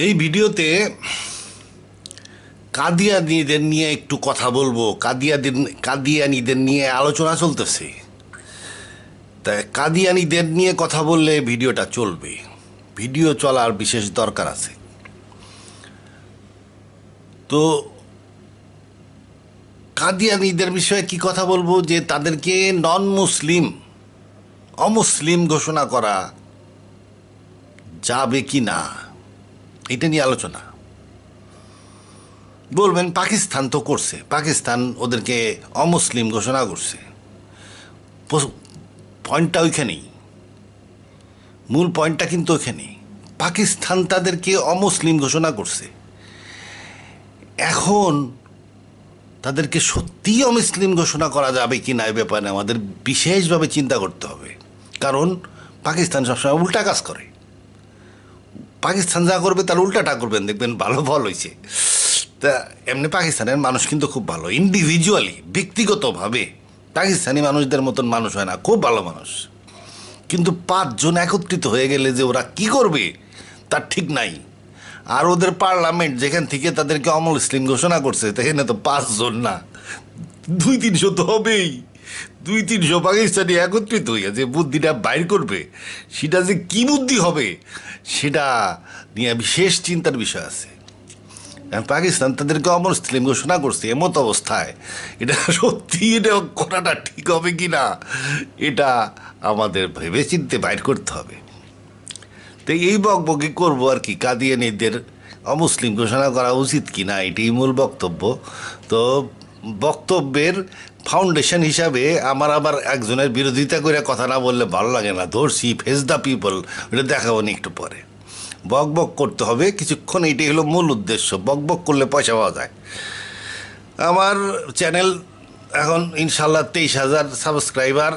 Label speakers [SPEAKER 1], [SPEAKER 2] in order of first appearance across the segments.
[SPEAKER 1] এই ভিডিওতে কাদিয়ানীদের নিয়ে একটু কথা বলবো। কাদিয়ানীদের নিয়ে আলোচনা চলতেছে, তাই কাদিয়ানীদের নিয়ে কথা বললে ভিডিওটা চলবে। ভিডিও চলার বিশেষ দরকার আছে। তো কাদিয়ানীদের বিষয়ে কি কথা বলবো, যে তাদেরকে নন মুসলিম, অমুসলিম ঘোষণা করা যাবে কি না, এটা নিয়ে আলোচনা। বলবেন পাকিস্তান তো করছে, পাকিস্তান ওদেরকে অমুসলিম ঘোষণা করছে। পয়েন্টটা ওইখানেই, মূল পয়েন্টটা কিন্তু ওইখানেই। পাকিস্তান তাদেরকে অমুসলিম ঘোষণা করছে। এখন তাদেরকে সত্যিই অমুসলিম ঘোষণা করা যাবে কি না, এ ব্যাপারে আমাদের বিশেষভাবে চিন্তা করতে হবে। কারণ পাকিস্তান সবসময় উল্টা কাজ করে। পাকিস্তান যা করবে তার উল্টাটা করবেন, দেখবেন ভালো ফল হয়েছে। তা এমনি পাকিস্তানের মানুষ কিন্তু খুব ভালো, ইন্ডিভিজুয়ালি, ব্যক্তিগতভাবে পাকিস্তানি মানুষদের মতন মানুষ হয় না, খুব ভালো মানুষ। কিন্তু 5 জন একত্রিত হয়ে গেলে যে ওরা কি করবে তার ঠিক নাই। আর ওদের পার্লামেন্ট যেখান থেকে তাদেরকে অমুসলিম ঘোষণা করছে, সেখানে তো 5 জন না, 200-300 তো হবেই। 200-300 পাকিস্তানি একত্রিত হইয়া যে বুদ্ধিটা বাইর করবে, সেটা যে কি বুদ্ধি হবে সেটা নিয়ে বিশেষ চিন্তার বিষয় আছে। পাকিস্তান তাদেরকে অমুসলিম ঘোষণা করছে, এমত অবস্থায় এটা সত্যি এটা করাটা ঠিক হবে কি না, এটা আমাদের ভেবে চিন্তে বাইর করতে হবে। তো এই বকবকি করবো আর কি, কাদিয়ানীদের অমুসলিম ঘোষণা করা উচিত কি না, এটাই মূল বক্তব্য। তো বক্তব্যের ফাউন্ডেশন হিসাবে আমার আবার একজনের বিরোধিতা করে কথা না বললে ভালো লাগে না। ধরছি ফেস দ্য পিপল, ওটা দেখাবো না একটু পরে। বক বক করতে হবে কিছুক্ষণ, এইটাই হলো মূল উদ্দেশ্য। বক বক করলে পয়সা পাওয়া যায়। আমার চ্যানেল এখন ইনশাল্লাহ 23,000 সাবস্ক্রাইবার।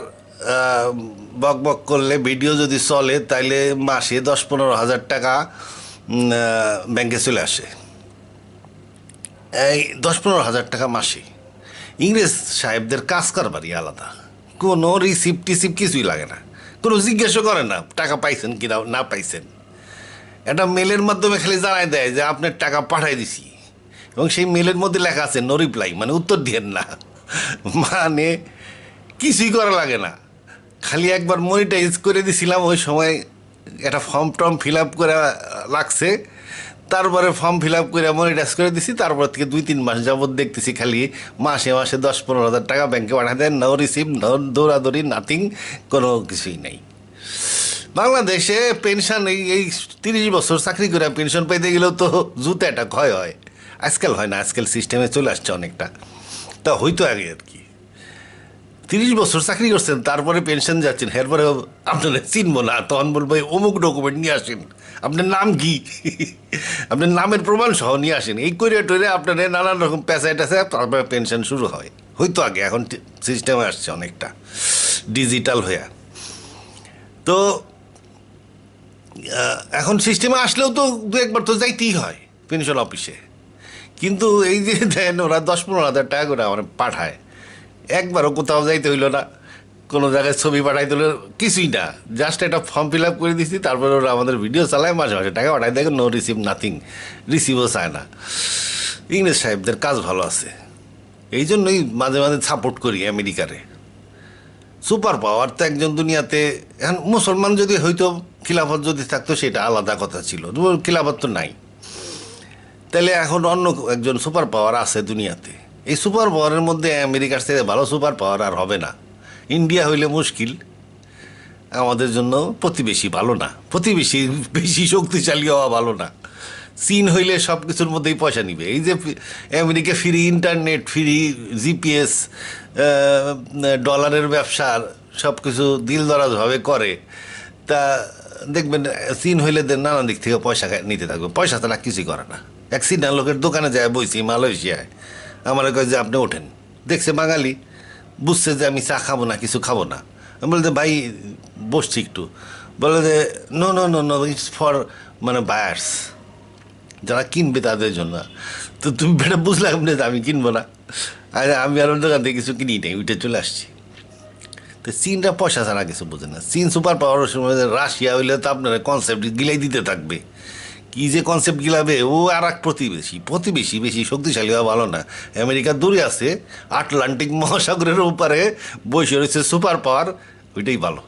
[SPEAKER 1] বক বক করলে ভিডিও যদি চলে তাইলে মাসে 10-15 হাজার টাকা ব্যাংকে চলে আসে। এই 10-15 হাজার টাকা মাসে। ইংরেজ সাহেবদের কাজ কারবারই আলাদা, কোনো রিসিপ্ট টিসিপ্ট কিছুই লাগে না, কোনো জিজ্ঞাসা করে না টাকা পাইছেন কি না পাইছেন। একটা মেলের মাধ্যমে খালি জানাই দেয় যে আপনার টাকা পাঠাই দিছি, এবং সেই মেলের মধ্যে লেখা আছে নো রিপ্লাই, মানে উত্তর দিয়েন না। মানে কিছুই করা লাগে না, খালি একবার মনিটাইজ করে দিছিলাম। ওই সময় একটা ফর্ম টর্ম ফিল আপ করে লাগছে, তারপরে ফর্ম ফিল আপ করে মনিটাইজ করে দিছি। তারপর থেকে 2-3 মাস যাবৎ দেখতেছি খালি মাসে মাসে 10-15 হাজার টাকা ব্যাংকে পাঠা দেন, নো রিসিভ, নো দৌড়াদৌড়ি, নাথিং, কোনো কিছুই নেই। বাংলাদেশে পেনশন এই 30 বছর চাকরি করে পেনশন পাইতে গেলেও তো জুতে একটা ক্ষয় হয়। আজকাল হয় না, আজকাল সিস্টেমে চলে আসছে অনেকটা। তা হইতো আগে আর কি। 30 বছর চাকরি করছেন, তারপরে পেনশন যাচ্ছেন, এরপরে আপনারা চিনবো না, তখন বলবো অমুক ডকুমেন্ট নিয়ে আসেন, আপনার নাম কি, আপনার নামের প্রমাণ সহ নিয়ে আসেন। এই করে টরে আপনার নানান রকম পেঁচায় টেঁচায় তারপরে পেনশন শুরু হয়। হয়তো আগে, এখন সিস্টেমে আসছে অনেকটা ডিজিটাল হয়ে। তো এখন সিস্টেমে আসলেও তো 2-1 বার তো যাইতেই হয় পেনশন অফিসে। কিন্তু এই যে দেন ওরা 10-15 হাজার টাকা করে আমার পাঠায়, একবারও কোথাও যাইতে হইলো না, কোনো জায়গায় ছবি পাঠাইতে হলো কিছুই না, জাস্ট একটা ফর্ম ফিল আপ করে দিচ্ছি। তারপরে ওরা আমাদের ভিডিও চালায়, মাসে মাসে টাকা পাঠায়, দেখো নো রিসিভ, নাথিং, রিসিভও চায় না। ইংরেজ সাহেবদের কাজ ভালো আছে, এই জন্যই মাঝে মাঝে সাপোর্ট করি আমেরিকারে। সুপার পাওয়ার তো একজন দুনিয়াতে, এখন মুসলমান যদি হয়তো, খিলাফত যদি থাকতো সেটা আলাদা কথা ছিল, খিলাফত তো নাই। তাহলে এখন অন্য একজন সুপার পাওয়ার আছে দুনিয়াতে। এই সুপার পাওয়ারের মধ্যে আমেরিকার থেকে ভালো সুপার পাওয়ার আর হবে না। ইন্ডিয়া হইলে মুশকিল, আমাদের জন্য প্রতিবেশী ভালো না, প্রতিবেশী বেশি শক্তিশালী হওয়া ভালো না। চীন হইলে সব কিছুর মধ্যেই পয়সা নিবে। এই যে America free internet, free GPS, ডলারের ব্যবসার সব কিছু দিল দরাজভাবে করে, তা দেখবেন চীন হইলে নানান দিক থেকে পয়সা নিতে থাকবে, পয়সা তারা কিছুই করে না। এক চীনা লোকের দোকানে যায় বইছি মালয়েশিয়ায়, আমার কয় যে আপনি ওঠেন, দেখছে বাঙালি, বুঝছে যে আমি চা খাবো না, কিছু খাবো না। আমি বলতে ভাই বসছি একটু, বলে যে no no no no, it's for মানে বায়ার্স, যারা কিনবে তাদের জন্য। তো তুমি বেটা বুঝলাম যে আমি কিনবো না, আর আমি আর দোকান থেকে কিছু কিনি নেই, উঠে চলে আসছি। তো চীনটা পয়সা ছাড়া কিছু বোঝে না। চীন সুপার পাওয়ার সময় রাশিয়া হইলে তো আপনার কনসেপ্ট গিলাই দিতে থাকবে, কি যে কনসেপ্ট গিলাবে, ও আর এক প্রতিবেশী বেশি শক্তিশালী হওয়া ভালো না। আমেরিকা দূরে আছে, আটলান্টিক মহাসাগরের উপরে বসে রয়েছে সুপার পাওয়ার, ওইটাই ভালো।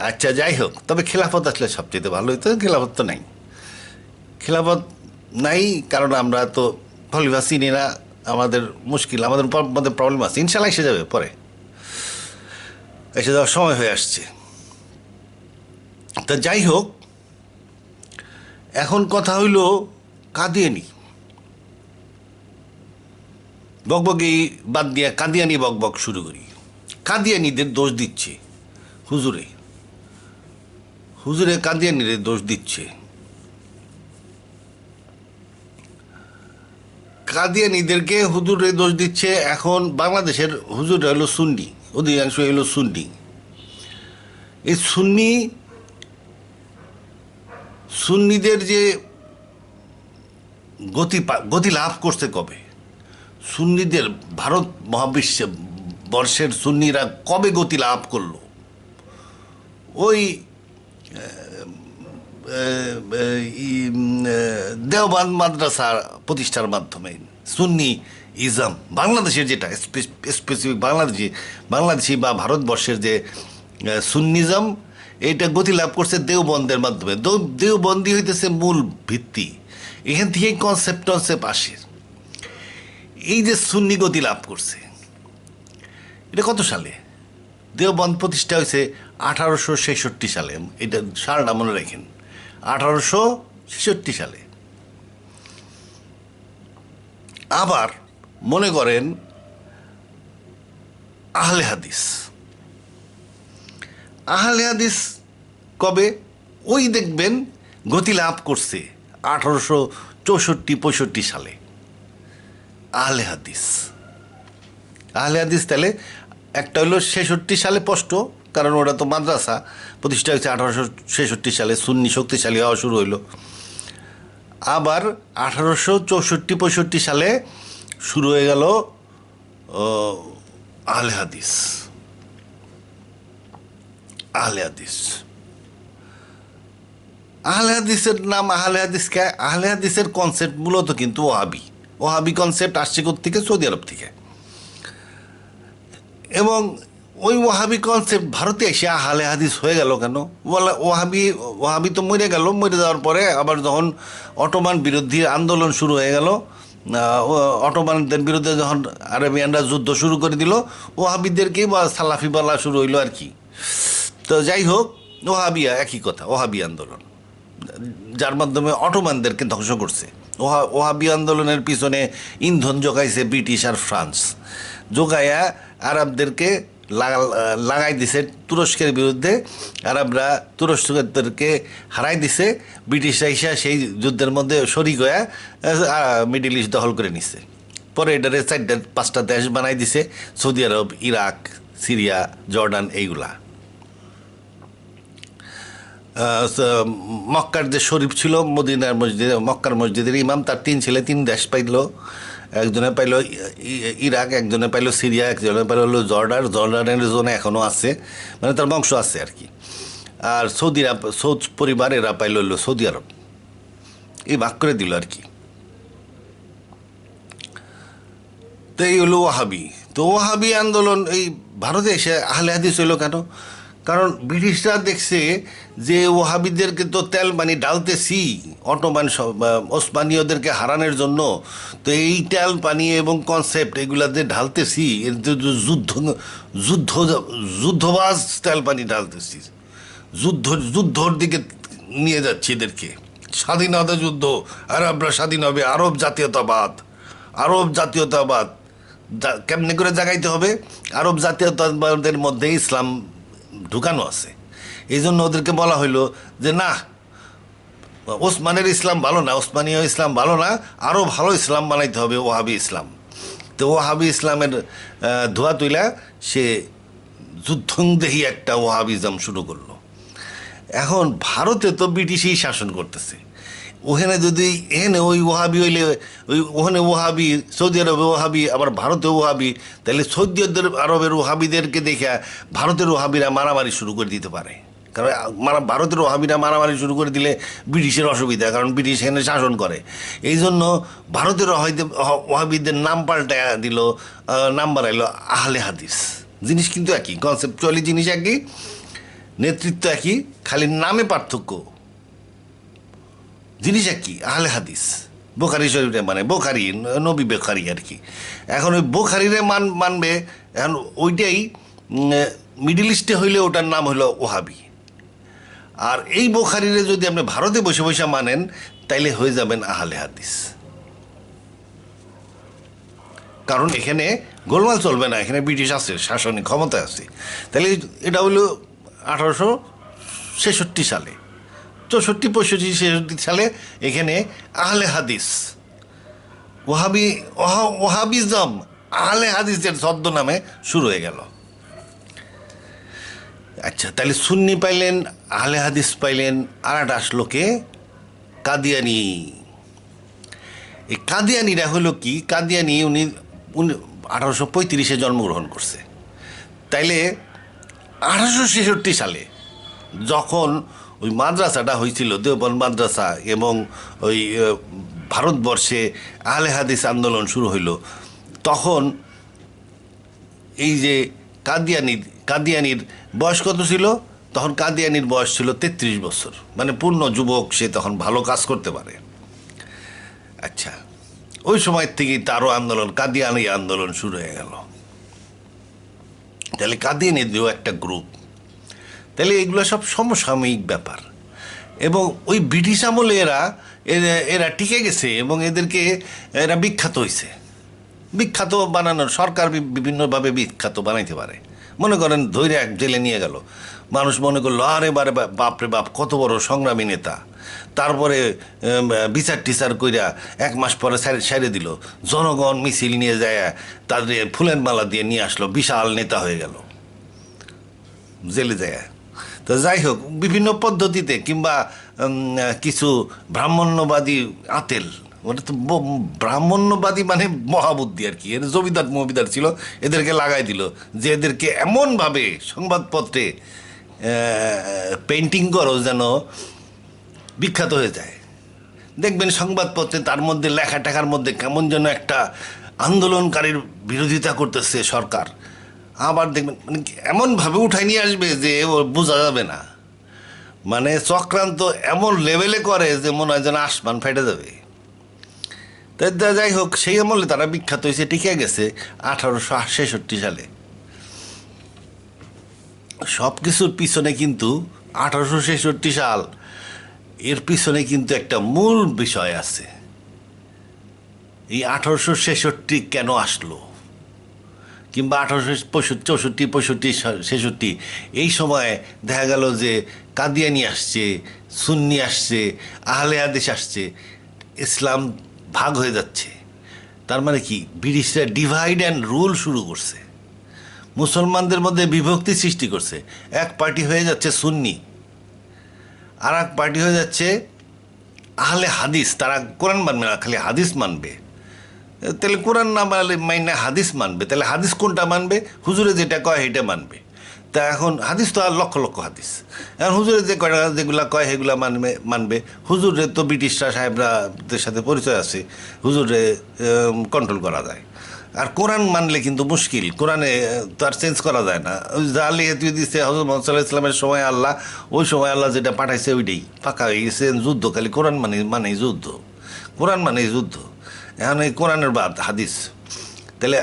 [SPEAKER 1] আচ্ছা যাই হোক, তবে খেলাফত আসলে সবচেয়ে ভালো হইতো। খেলাফত তো নাই, খেলাফত নাই কারণ আমরা তো খলিফা চিনি না, আমাদের মুশকিল, আমাদের মধ্যে প্রবলেম আছে। ইনশাল্লাহ এসে যাবে, পরে এসে যাওয়ার সময় হয়ে আসছে। তা যাই হোক, এখন কথা হইল কাদিয়ানি বকবকি বাদ দিয়ে কাদিয়ানি বকবক শুরু করি। কাদিয়ানিদের দোষ দিচ্ছে হুজুরে, হুজুরে কাদিয়ানিদের দোষ দিচ্ছে। কাদিয়ানিদেরকে হুজুরে দোষ দিচ্ছে। এখন বাংলাদেশের হুজুর হলো সুন্নি, অধিকাংশ হলো সুন্নি। এই সুন্নিদের যে গতি লাভ করছে কবে, সুন্নিদের ভারত মহাবিশ্বে বর্ষের সুন্নিরা কবে গতি লাভ করলো? ওই দেওবান মাদ্রাসা প্রতিষ্ঠার মাধ্যমে সুন্নি ইজম বাংলাদেশের যেটা স্পেসিফিক বাংলাদেশি বা ভারতবর্ষের যে সুন্নিজম, এটা গতি লাভ করছে দেওবন্দের মাধ্যমে। দেওবন্দি হইতেছে মূল ভিত্তি, এখান থেকেই কনসেপ্ট আসে। এই যে সুন্নি গতি লাভ করছে, এটা কত সালে? দেওবন্দ প্রতিষ্ঠা হয়েছে 1866 সালে। এটা সালটা মনে রাখেন, 1866 সালে। আবার মনে করেন আহলে হাদিস কবে? ওই দেখবেন গতি লাভ করছে 1864-65 সালে। আহলে হাদিস তাহলে একটা হলো 66 সালে স্পষ্ট, কারণ ওটা তো মাদ্রাসা প্রতিষ্ঠা হয়েছে 1866 সালে, সুন্নি শক্তিশালী হওয়া শুরু হইল। আবার 1864-65 সালে শুরু হয়ে গেল আহলে হাদিস। আহলে হাদিসের নাম আহলে হাদিস কে? আহলে হাদিসের কনসেপ্ট মূলত কিন্তু ওহাবি কনসেপ্ট আসছে থেকে সৌদি আরব থেকে। এবং ওই ওহাবি কনসেপ্ট ভারতে এসে আহলে হাদিস হয়ে গেল কেন? বলে ওহাবি তো মরে গেল, মরে যাওয়ার পরে আবার যখন অটোমান বিরোধী আন্দোলন শুরু হয়ে গেল, অটোমানদের বিরুদ্ধে যখন আরবিয়ানরা যুদ্ধ শুরু করে দিল, ওহাবিদেরকেই বা সালাফি বলা শুরু হইলো আর কি। তো যাই হোক, ওহাবিয়া একই কথা, ওহাবি আন্দোলন, যার মাধ্যমে অটোমানদেরকে ধ্বংস করছে। ওহাবি আন্দোলনের পিছনে ইন্ধন যোগাইছে ব্রিটিশ আর ফ্রান্স, যোগাইয়া আরবদেরকে লাগাই দিছে তুরস্কের বিরুদ্ধে। আরবরা তুরস্কদেরকে হারাই দিছে, ব্রিটিশরা এসে সেই যুদ্ধের মধ্যে শরিক হয়ে মিডিল ইস্ট দখল করে নিছে। পরে এটারে 4-5টা দেশ বানাই দিছে, সৌদি আরব, ইরাক, সিরিয়া, জর্ডান, এইগুলা। মক্কার যে শরীফ ছিল মদিনার মসজিদে, মক্কার মসজিদের ইমাম, তার 3 ছেলে 3 দেশ পাইল। একজনে পাইল ইরাক, একজনে পাইল সিরিয়া, একজনে পাইল জর্ডানের জোনে এখনও আছে, মানে তার বংশ আছে আর কি। আর সৌদ পরিবার এরা পাইল হলো সৌদি আরব। এই ভাগ করে দিল আর কি। তো এই হলো ওয়াহাবি। তো ওয়াহাবি আন্দোলন এই ভারতে এসে আহলে হাদিস হইল কেন? কারণ ব্রিটিশরা দেখছে যে ওহাবিদেরকে তো তেল পানি ডালতেছি অটোমান ওসমানীয়দেরকে হারানোর জন্য, তো এই তেল পানি এবং কনসেপ্ট এগুলাতে ঢালতেছি, যুদ্ধবাজ তেল পানি ঢালতেছি, যুদ্ধর দিকে নিয়ে যাচ্ছে এদেরকে। স্বাধীনতা যুদ্ধ, আরবরা স্বাধীন হবে, আরব জাতীয়তাবাদ কেমনে করে জাগাইতে হবে? আরব জাতীয়তাবাদের মধ্যে ইসলাম ঢুকানো আছে। এই জন্য ওদেরকে বলা হইলো যে না, ওসমানের ইসলাম ভালো না, ওসমানীয় ইসলাম ভালো না, আরও ভালো ইসলাম বানাইতে হবে, ওহাবি ইসলাম। তো ওহাবি ইসলামের ধোয়া তুইলা সে যুদ্ধংদেহী একটা ওহাবিজম শুরু করলো। এখন ভারতে তো ব্রিটিশই শাসন করতেছে, ওখানে যদি এখানে ওই ওহাবি হইলে ওখানে ওহাবি, সৌদি আরবে ওহাবি, আবার ভারতে ওহাবি, তাহলে সৌদি আরবের ওহাবিদেরকে দেখে ভারতের ওহাবিরা মারামারি শুরু করে দিতে পারে। কারণ ভারতের ওহাবিরা মারামারি শুরু করে দিলে ব্রিটিশের অসুবিধা, কারণ ব্রিটিশ এখানে শাসন করে। এই জন্য ভারতের ওহাবিদের নাম পাল্টায় দিল, নাম বাড়াইল আহলে হাদিস। জিনিস কিন্তু একই, কনসেপচুয়ালি জিনিস একই, নেতৃত্ব একই, খালি নামে পার্থক্য, জিনিস একই, আহলে হাদিস। বোখারি শরীফে মানে বোখারি, নবী বোখারি আর কি। এখন ওই বোখারিরে মানবে, এখন ওইটাই মিডল ইস্টে হইলে ওটার নাম হলো ওহাবি। আর এই বোখারিরে যদি আপনি ভারতে বসে বসে মানেন তাইলে হয়ে যাবেন আহলে হাদিস। কারণ এখানে গোলমাল চলবে না, এখানে ব্রিটিশ আছে, শাসনিক ক্ষমতা আছে। তাহলে এটা হলো 1866 সালে, 64, 65, 66 সালে এখানে আহলে হাদিস, ওহাবিজম আহলে হাদিসের ছদ্মনামে শুরু হয়ে গেল। আচ্ছা, তাহলে সুন্নি পাইলেন, আহলে হাদিস পাইলেন, আর একটা আসলো কে? কাদিয়ানি। এই কাদিয়ানিরা হলো কি? কাদিয়ানি উনি 1835-এ জন্মগ্রহণ করছে। তাইলে 1866 সালে যখন ওই মাদ্রাসাটা হয়েছিল, দেওবন্দ মাদ্রাসা, এবং ওই ভারতবর্ষে আহলে হাদিস আন্দোলন শুরু হইল, তখন এই যে কাদিয়ানির বয়স কত ছিল? তখন কাদিয়ানির বয়স ছিল 33 বছর, মানে পূর্ণ যুবক, সে তখন ভালো কাজ করতে পারে। আচ্ছা, ওই সময় থেকেই তারও আন্দোলন, কাদিয়ানি আন্দোলন শুরু হয়ে গেল। তাহলে কাদিয়ানিরও একটা গ্রুপ। তাহলে এগুলো সব সমসাময়িক ব্যাপার, এবং ওই ব্রিটিশ আমলে এরা টিকে গেছে, এবং এরা বিখ্যাত হয়েছে। বিখ্যাত বানানোর, সরকার বিভিন্নভাবে বিখ্যাত বানাইতে পারে। মনে করেন ধৈর্য এক জেলে নিয়ে গেল, মানুষ মনে করলো আরে বাপরে বাপ কত বড় সংগ্রামী নেতা। তারপরে বিচার টিচার কইরা 1 মাস পরে ছেড়ে দিল, জনগণ মিছিল নিয়ে যায় তাদের ফুলের মালা দিয়ে নিয়ে আসলো, বিশাল নেতা হয়ে গেল জেলে যায়। তো যাই হোক, বিভিন্ন পদ্ধতিতে, কিংবা কিছু ব্রাহ্মণ্যবাদী আতেল, ওটা তো ব্রাহ্মণ্যবাদী মানে মহাবুদ্ধি আর কি, এর জমিদার মহিদার ছিল, এদেরকে লাগাই দিল যে এদেরকে এমনভাবে সংবাদপত্রে পেন্টিং করো যেন বিখ্যাত হয়ে যায়। দেখবেন সংবাদপত্রে তার মধ্যে লেখা টেখার মধ্যে কেমন যেন একটা আন্দোলনকারীর বিরোধিতা করতেছে সরকার, আবার দেখবেন মানে এমনভাবে উঠাই নিয়ে আসবে যে ও বোঝা যাবে না। মানে চক্রান্ত এমন লেভেলে করে যে মনে হয় যেন আসমান ফেটে যাবে। তাই যাই হোক, সেই আমলে তারা বিখ্যাত হয়েছে, টিকে গেছে 1866 সালে। সব কিছুর পিছনে কিন্তু 1866 সাল, এর পিছনে কিন্তু একটা মূল বিষয় আছে। এই 1866 কেন আসলো, কিংবা 1864, 65, 66, এই সময় দেখা গেল যে কাদিয়ানি আসছে, সুন্নি আসছে, আহলে হাদিস আসছে, ইসলাম ভাগ হয়ে যাচ্ছে। তার মানে কি? ব্রিটিশরা ডিভাইড অ্যান্ড রুল শুরু করছে, মুসলমানদের মধ্যে বিভক্তি সৃষ্টি করছে। এক পার্টি হয়ে যাচ্ছে সুন্নি, আর এক পার্টি হয়ে যাচ্ছে আহলে হাদিস। তারা কোরআন মানবে না, খালি হাদিস মানবে। তাহলে কোরআন না মাইনে হাদিস মানবে, তাহলে হাদিস কোনটা মানবে? হুজুরে যেটা কয় সেটা মানবে। তা এখন হাদিস তো আর লক্ষ লক্ষ হাদিস, এখন হুজুরে যে কয়টা যেগুলো কয় সেগুলো মানবে। হুজুরে তো ব্রিটিশরা সাহেবরাদের সাথে পরিচয় আছে, হুজুরে কন্ট্রোল করা যায়। আর কোরআন মানলে কিন্তু মুশকিল, কোরআনে তো আর চেঞ্জ করা যায় না। যা লিখে দিচ্ছে হজরত মুহাম্মদ সাল্লাল্লাহু আলাইহি ওয়াসাল্লামের সময় আল্লাহ, ওই সময় আল্লাহ যেটা পাঠাইছে ওইটাই ফাঁকা হয়ে গেছে। যুদ্ধ খালি কোরআন মানেই যুদ্ধ, কোরআন মানেই যুদ্ধ। এখন এই কোরআনের বাদ হাদিস, তাহলে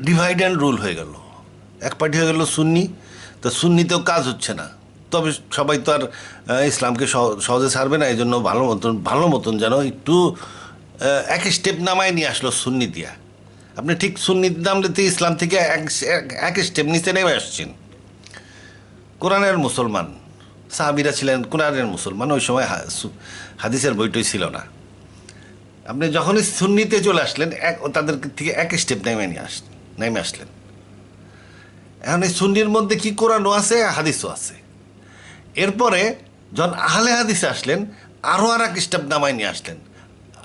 [SPEAKER 1] ডিভাইড অ্যান্ড রুল হয়ে গেল। এক পার্টি হয়ে গেল সুন্নি, তো সুন্নিতেও কাজ হচ্ছে না। তবে সবাই তো আর ইসলামকে সহজে ছাড়বে না, এই জন্য ভালো মতন যেন একটু এক স্টেপ নামায় নিয়ে আসলো সুন্নি দিয়া। আপনি ঠিক সুন্নির নামলে ইসলাম থেকে এক স্টেপ নিচে নেমে আসছেন। কোরআনের মুসলমান সাহাবীরা ছিলেন কোরআনের মুসলমান, ওই সময় হাদিসের বইটই ছিল না। আপনি যখনই সুন্নিতে চলে আসলেন, তাদের থেকে এক স্টেপ নেমে আসলেন। এখন এই সুন্নির মধ্যে কি কোরআনও আছে, হাদিসও আছে। এরপরে যখন আহলে হাদিসে আসলেন, আরও আর এক স্টেপ নামায় নিয়ে আসলেন।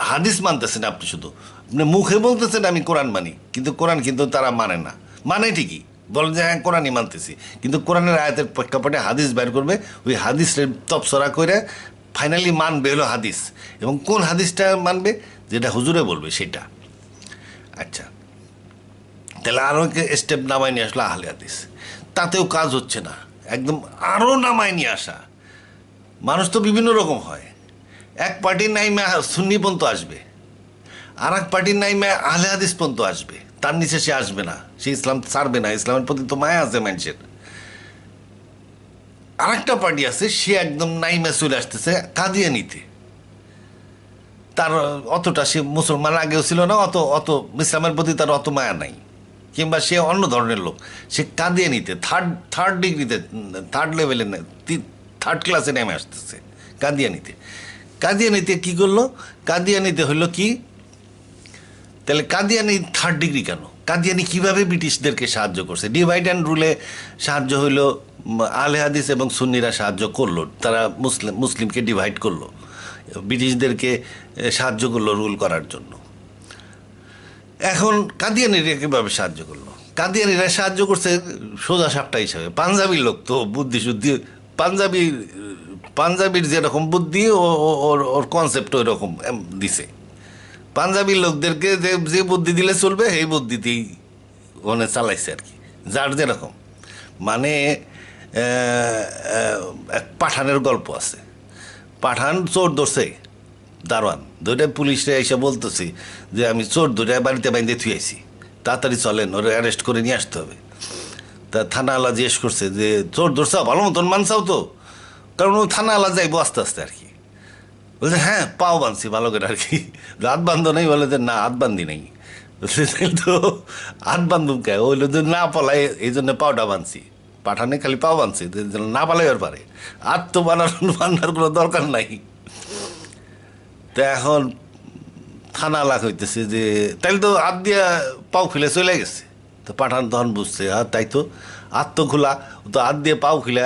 [SPEAKER 1] হাদিস মানতেছেন আপনি, শুধু আপনি মুখে বলতেছেন আমি কোরআন মানি, কিন্তু কোরআন কিন্তু তারা মানে না। মানে ঠিকই, বলেন যে হ্যাঁ কোরআনই মানতেছি, কিন্তু কোরআনের আয়াতের প্রেক্ষাপটে হাদিস বের করবে, ওই হাদিসের তপসরা করে ফাইনালি মানবে হলো হাদিস, এবং কোন হাদিসটা মানবে, যেটা হুজুরে বলবে সেটা। আচ্ছা, তাহলে আরও স্টেপ নামায় নিয়ে আসলো আহলে হাদিস, তাতেও কাজ হচ্ছে না, একদম আরও নামায় নিয়ে আসা। মানুষ তো বিভিন্ন রকম হয়, এক পার্টির নাইমে সুন্নি পর্যন্ত আসবে, আর এক পার্টির নাইমে আহলে হাদিস পর্যন্ত আসবে, তার নিচে সে আসবে না, সে ইসলাম ছাড়বে না, ইসলামের প্রতি তো মায়া আছে মানুষের। আর একটা পার্টি আছে, সে একদম নাইমে চলে আসতেছে কাদিয়ানিতে, তার অতটা, সে মুসলমান আগেও ছিল না, অত অত ইসলামের প্রতি তার অত মায়া নাই, কিংবা সে অন্য ধরনের লোক, সে কাদিয়ানিতে থার্ড ডিগ্রিতে, থার্ড লেভেলে, থার্ড ক্লাসে নেমে আসতেছে কাদিয়ানিতে। কাদিয়ানিতে কি করলো? কাদিয়ানিতে হইলো কি, তাহলে কাদিয়ানি থার্ড ডিগ্রি কেন? কাদিয়ানি কিভাবে ব্রিটিশদেরকে সাহায্য করছে? ডিভাইড অ্যান্ড রুলে সাহায্য হইলো, আহলে হাদিস এবং সুন্নিরা সাহায্য করলো, তারা মুসলিমকে ডিভাইড করলো, ব্রিটিশদেরকে সাহায্য করলো রুল করার জন্য। এখন কাদিয়ানিরা কীভাবে সাহায্য করলো? কাদিয়ানিরা সাহায্য করছে সোজা সাপটা হিসাবে, পাঞ্জাবি লোক তো, বুদ্ধি শুদ্ধি, পাঞ্জাবির যেরকম বুদ্ধি ওর কনসেপ্ট ওই রকম দিছে। পাঞ্জাবি লোকদেরকে যে বুদ্ধি দিলে চলবে সেই বুদ্ধিতেই ওনে চালাইছে আর কি, যার যেরকম। মানে এক পাঠানের গল্প আছে, পাঠান চোর ধরছে, দারোয়ান ধরে পুলিশে এসে বলতেছি যে আমি চোর ধরে বাড়িতে বাইন্দে থুয়েছি, তাড়াতাড়ি চলেন, ওরা অ্যারেস্ট করে নিয়ে আসতে হবে। তা থানাওয়ালা জিজ্ঞেস করছে যে চোর ধরছাও, ভালো মতন মানছাও তো? কারণ ওই থানাওয়ালা যাইবো আস্তে আস্তে আর কি। বলছে হ্যাঁ পাও বাঁধছি ভালো করে আর কি। হাত বান্ধব নেই? বলে যে না হাত বান্ধি নেই। তো হাত বান্ধব কে? ওইলো যে না পালাই এই জন্য পাওটা বাঁধছি, পাঠানে খালি পাও বাঁধছি না পালাইবার পারে, হাত তো বান্ধার কোনো দরকার নাই। তো এখন থানা লাখ হইতেছে যে তাইলে তো হাত দিয়া পাও খুলে চলে গেছে। তো পাঠান তখন বুঝছে আর তাই তো, হাত তো খোলা, তো হাত দিয়ে পাও খুলা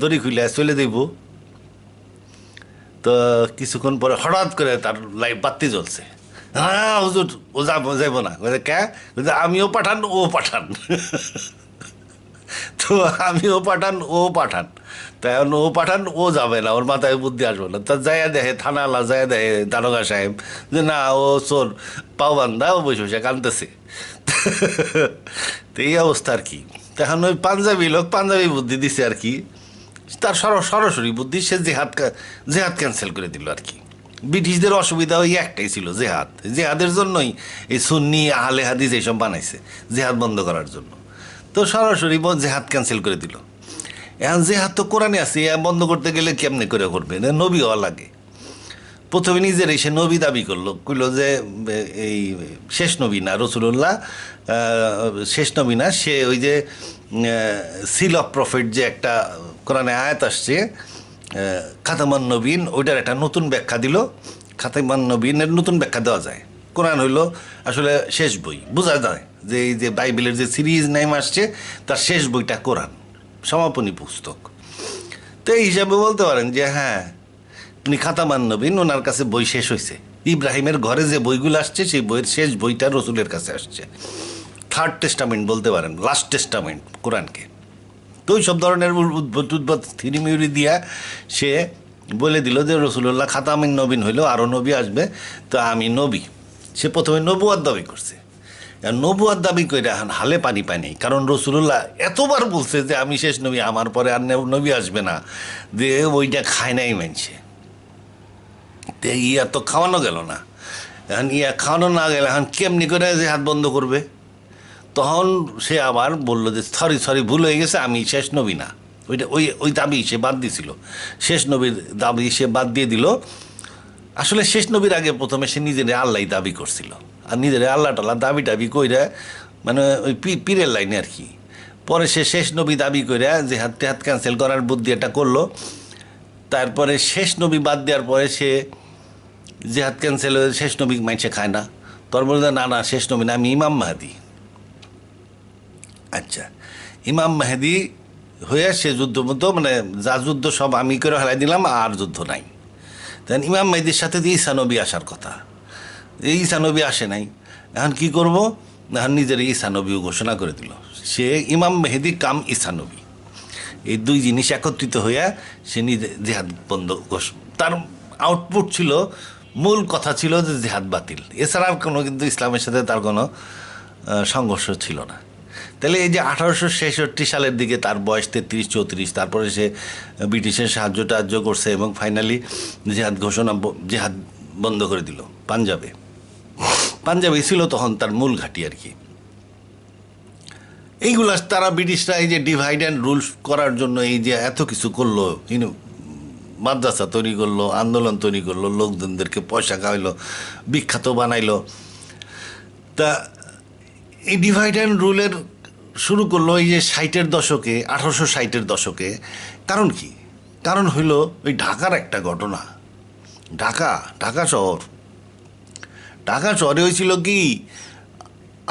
[SPEAKER 1] দড়ি খুলে চলে দেব। তো কিছুক্ষণ পরে হঠাৎ করে তার লাইট বাতি জ্বলছে। হ্যাঁ হুজুর ও যাইব না, কে? আমিও পাঠান ও পাঠান। তো আমিও পাঠান ও পাঠান, তাই এখন ও পাঠান ও যাবে না, ওর মাথায় বুদ্ধি আসবে না। তা যাইয়া দেখে থানাওয়ালা, যাইয়া দেখে দারোগা সাহেব যে না ও চোর, পাও বান্ধা, ও বসে বসে কানতেছে। তো এই অবস্থা আর কি। তখন ওই পাঞ্জাবি লোক পাঞ্জাবি বুদ্ধি দিছে আর কি, তার সরাসরি বুদ্ধি, সে জেহাদ ক্যান্সেল করে দিল আর কি। ব্রিটিশদের অসুবিধা ওই একটাই ছিল, জেহাদের জন্যই এই সুন্নি আহলে হাদিস এইসব বানাইছে, জেহাদ বন্ধ করার জন্য। তো সরাসরি জেহাদ ক্যান্সেল করে দিল। এখন জেহাদ তো কোরআনে আছে, বন্ধ করতে গেলে কেমনে করে করবে? নবী হওয়া লাগে। প্রথমে নিজের সে নবী দাবি কইল যে এই শেষ নবী না, রসুল্লাহ শেষ নবী না, সে ওই যে সিল অফ প্রফিট যে একটা কোরআনে আয়াত আসছে খাতামান নবীন, ওইটার একটা নতুন ব্যাখ্যা দিল। খাতামান নবীনের নতুন ব্যাখ্যা দেওয়া যায়। কোরআন হইল আসলে শেষ বই, বোঝা যায় যে এই যে বাইবেলের যে সিরিজ নেম আসছে তার শেষ বইটা কোরআন, সমাপনী পুস্তক। তো এই হিসাবে বলতে পারেন যে হ্যাঁ উনি খাতামান নবীন, ওনার কাছে বই শেষ হয়েছে। ইব্রাহিমের ঘরে যে বইগুলো আসছে সেই বইয়ের শেষ বইটা রসুলের কাছে আসছে। থার্ড টেস্টামেন্ট বলতে পারেন, লাস্ট টেস্টামেন্ট কোরআনকে। তো ওই সব ধরনের উদ্ভট থিরিমিউরি দিয়া সে বলে দিল যে রসুল্লাহ খাতামিন নবীন হইল, আরও নবী আসবে, তো আমি নবী। সে প্রথমে নবুয়ার দাবি করছে। নবুয়ার দাবি করে এখন হালে পানি পায় নেই, কারণ রসুল্লাহ এতবার বলছে যে আমি শেষ নবী, আমার পরে আর নবী আসবে না, যে ওইটা খায় নাই মানছে। তো ইয়া তো খাওয়ানো গেল না। এখন ইয়া খাওয়ানো না গেলে এখন কেমনি করে যে হাত বন্ধ করবে? তখন সে আবার বলল যে সরি ভুল হয়ে গেছে, আমি শেষ নবী না। ওই দাবি সে বাদ দিয়েছিল, শেষ নবীর দাবি সে বাদ দিয়ে দিল। আসলে শেষ নবীর আগে প্রথমে সে নিজের আল্লাহ দাবি করছিল, আর নিজের আল্লাহ টাল্লাহ দাবি কইরা, মানে ওই পীরের লাইনে আর কি। পরে সে শেষ নবী দাবি কইরা যে হাত ক্যান্সেল করার বুদ্ধি এটা করলো। তারপরে শেষ নবী বাদ দেওয়ার পরে সে জেহাদ ক্যান্সেল হয়ে শেষ নবী মাইনসে খায় না। তোর বলে না শেষ নবী না, আমি ইমাম মাহাদি। আচ্ছা, ইমাম মাহাদি হয়ে সে যুদ্ধ মতো, মানে যা যুদ্ধ সব আমি করে হারাই দিলাম, আর যুদ্ধ নাই। তখন ইমাম মাহাদির সাথে যে ঈসা নবী আসার কথা, এই ঈসা নবী আসে নাই। এখন কি করব? এখন নিজের ঈসা নবীও ঘোষণা করে দিল, সে ইমাম মেহেদি কাম ঈসা নবী, এই দুই জিনিস একত্রিত হইয়া সে নিজে জেহাদ বন্ধ তার আউটপুট ছিল, মূল কথা ছিল যে জেহাদ বাতিল, এছাড়া কোনো কিন্তু ইসলামের সাথে তার কোনো সংঘর্ষ ছিল না। তাহলে এই যে 1866 সালের দিকে তার বয়স 33-34, তারপরে সে ব্রিটিশের সাহায্য টাহায্য করছে এবং ফাইনালি জেহাদ বন্ধ করে দিল পাঞ্জাবে ছিল তখন তার মূল ঘাঁটি আর কি। এইগুলা তারা ব্রিটিশরা এই যে ডিভাইড অ্যান্ড রুল করার জন্য এই যে এত কিছু করলো, মাদ্রাসা তৈরি করলো, আন্দোলন তৈরি করলো, লোকজনদেরকে পয়সা খাওয়াইলো, বিখ্যাত বানাইলো। তা এই ডিভাইড অ্যান্ড রুলের শুরু করলো এই যে 60-এর দশকে, 1860-এর দশকে। কারণ কি? কারণ হইল ওই ঢাকার একটা ঘটনা। ঢাকা শহরে হয়েছিল কি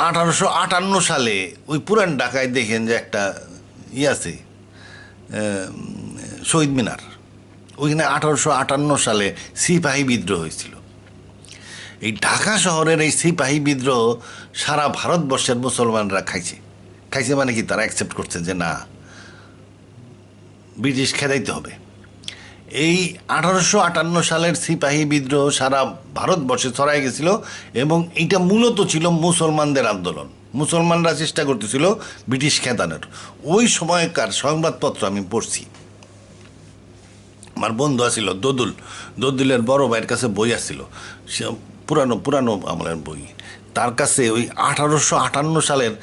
[SPEAKER 1] 1858 সালে ওই পুরান ঢাকায় দেখেন যে একটা আছে শহীদ মিনার, ওইখানে 1858 সালে সিপাহী বিদ্রোহ হয়েছিল। এই ঢাকা শহরের এই সিপাহী বিদ্রোহ সারা ভারতবর্ষের মুসলমানরা খাইছে মানে কি তারা অ্যাকসেপ্ট করছে যে না, ব্রিটিশ খেদাইতে হবে। এই 1858 সালের সিপাহী বিদ্রোহ সারা ভারতবর্ষে ছড়াই গেছিল এবং এটা মূলত ছিল মুসলমানদের আন্দোলন। মুসলমানরা চেষ্টা করতেছিল ব্রিটিশ খেদানোর। ওই সময়কার সংবাদপত্র আমি পড়ছি, আমার বন্ধু আছিল দদুলের বড় ভাইয়ের কাছে বই আসছিল, সে পুরানো আমলের বই, তার কাছে ওই 1858 সালের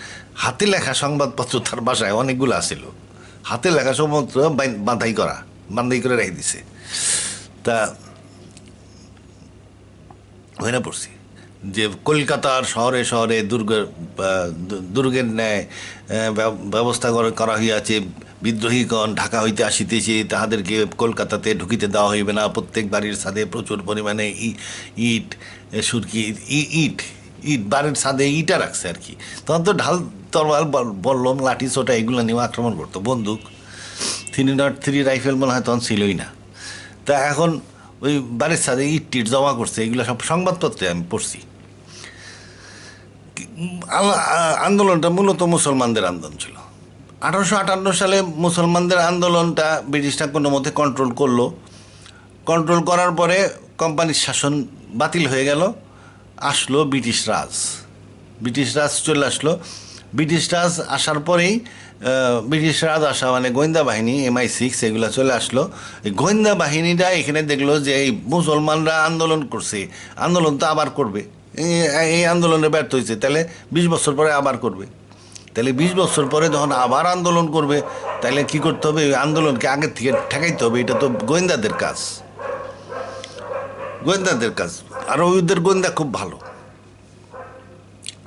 [SPEAKER 1] হাতে লেখা সংবাদপত্র তার বাসায় অনেকগুলো আছিল, হাতে লেখা সংবাদপত্র বাঁধাই করে রেখে দিছে। তা ওখানে পড়ছি যে কলকাতার শহরে শহরে দুর্গের ন্যায় ব্যবস্থা করা হইয়াছে, বিদ্রোহীগণ ঢাকা হইতে আসিতেছে, তাহাদেরকে কলকাতাতে ঢুকিতে দেওয়া হইবে না। প্রত্যেক বাড়ির ছাদে প্রচুর পরিমাণে ইট বাড়ির ছাদে ইটা রাখছে আর কি। তখন তো ঢাল তরোয়াল বল্লম লাঠি ছোটা এগুলো নিয়ে আক্রমণ করতো, বন্দুক 303 রাইফেল মনে হয় তখন ছিলই না। তা এখন ওই বাড়ির ছাদে ইট জমা করছে, এগুলো সব সংবাদপত্রে আমি পড়ছি। আন্দোলনটা মূলত মুসলমানদের আন্দোলন ছিল। 1858 সালে মুসলমানদের আন্দোলনটা ব্রিটিশরা কোনো মতে কন্ট্রোল করার পরে কোম্পানির শাসন বাতিল হয়ে গেল, আসলো ব্রিটিশ রাজ চলে আসলো। ব্রিটিশ রাজ আসার পরেই ব্রিটিশ রাজ আসা মানে গোয়েন্দা বাহিনী MI6 এগুলো চলে আসলো। এই গোয়েন্দা বাহিনীটা এখানে দেখলো যে এই মুসলমানরা আন্দোলন করছে, আন্দোলন তো আবার করবে, এই আন্দোলনে ব্যর্থ হয়েছে, তাহলে 20 বছর পরে আবার করবে। তাহলে 20 বছর পরে যখন আবার আন্দোলন করবে, তাহলে কি করতে হবে? ওই আন্দোলনকে আগের থেকে ঠেকাইতে হবে। এটা তো গোয়েন্দাদের কাজ। আর ওদের গোয়েন্দা খুব ভালো,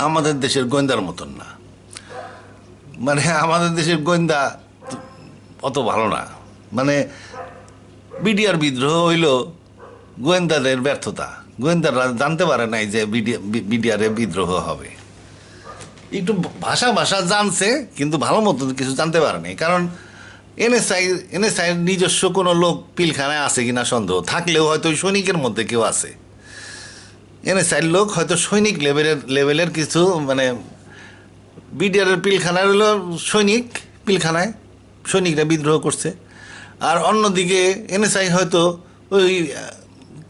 [SPEAKER 1] আমাদের দেশের গোয়েন্দার মতন না। মানে আমাদের দেশের গোয়েন্দা অত ভালো না। মানে বিডিআর বিদ্রোহ হইল গোয়েন্দাদের ব্যর্থতা, গোয়েন্দারা জানতে পারে নাই যে বিডিআরে বিদ্রোহ হবে। একটু ভাষা জানছে কিন্তু ভালো মতো কিছু জানতে পারে নাই, কারণ এনএসআই নিজস্ব কোনো লোক পিলখানায় আছে কিনা সন্দেহ, থাকলেও হয়তো সৈনিকের মধ্যে কেউ আছে। এনএসআইয়ের লোক হয়তো সৈনিক লেভেলের কিছু, মানে বিডিআরের পিলখানায় হলো পিলখানায় সৈনিকরা বিদ্রোহ করছে, আর অন্যদিকে এনএসআই হয়তো ওই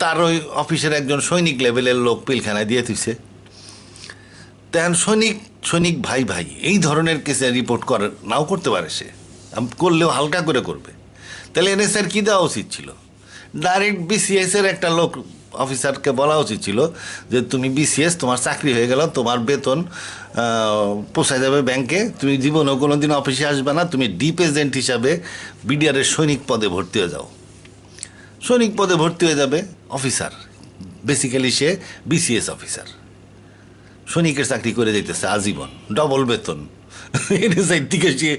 [SPEAKER 1] তার ওই অফিসের একজন সৈনিক লেভেলের লোক পিলখানায় দিয়ে দিচ্ছে। তেমন সৈনিক ভাই এই ধরনের কেসে রিপোর্ট নাও করতে পারে, সে করলেও হালকা করে করবে। তাহলে এনএসআইয়ের কী দেওয়া উচিত ছিল? ডাইরেক্ট বিসিএসের একটা লোক অফিসারকে বলা উচিত ছিল যে তুমি বিসিএস, তোমার চাকরি হয়ে গেল, তোমার বেতন পোষায় যাবে ব্যাংকে, তুমি জীবনেও কোনো দিন অফিসে আসবে না, তুমি ডিপ এজেন্ট হিসাবে বিডিআরের সৈনিক পদে ভর্তি হয়ে যাও। সৈনিক পদে ভর্তি হয়ে যাবে অফিসার, বেসিক্যালি সে বিসিএস অফিসার, সৈনিকের চাকরি করে যেতেছে আজীবন, ডবল বেতন। এনএসআই থেকে সে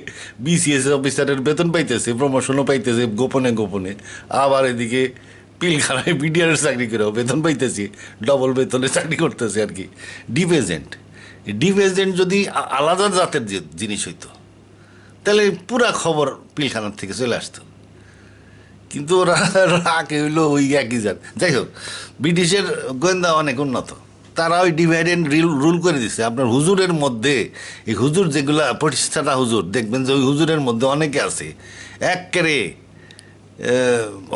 [SPEAKER 1] বিসিএস অফিসারের বেতন পাইতেছে, প্রমোশনও পাইতেছে গোপনে, আবার এদিকে পিলখানায় বিডিআরের চাকরি করেও বেতন পাইতেছে, ডবল বেতনে চাকরি করতেছে আর কি। ডিপ এজেন্ট যদি আলাদা জাতের জিনিস হইতো তাহলে পুরা খবর পিলখানার থেকে চলে আসতো, কিন্তু ওরা রাখে হইলো ওই একই জাত। যাই হোক, ব্রিটিশের গোয়েন্দা অনেক উন্নত, তারা ওই ডিভাইড অ্যান্ড রুল করে দিছে। আপনার হুজুরের মধ্যে এই হুজুর যেগুলা প্রতিষ্ঠাতা হুজুর, দেখবেন যে ওই হুজুরের মধ্যে অনেকে আছে একেবারে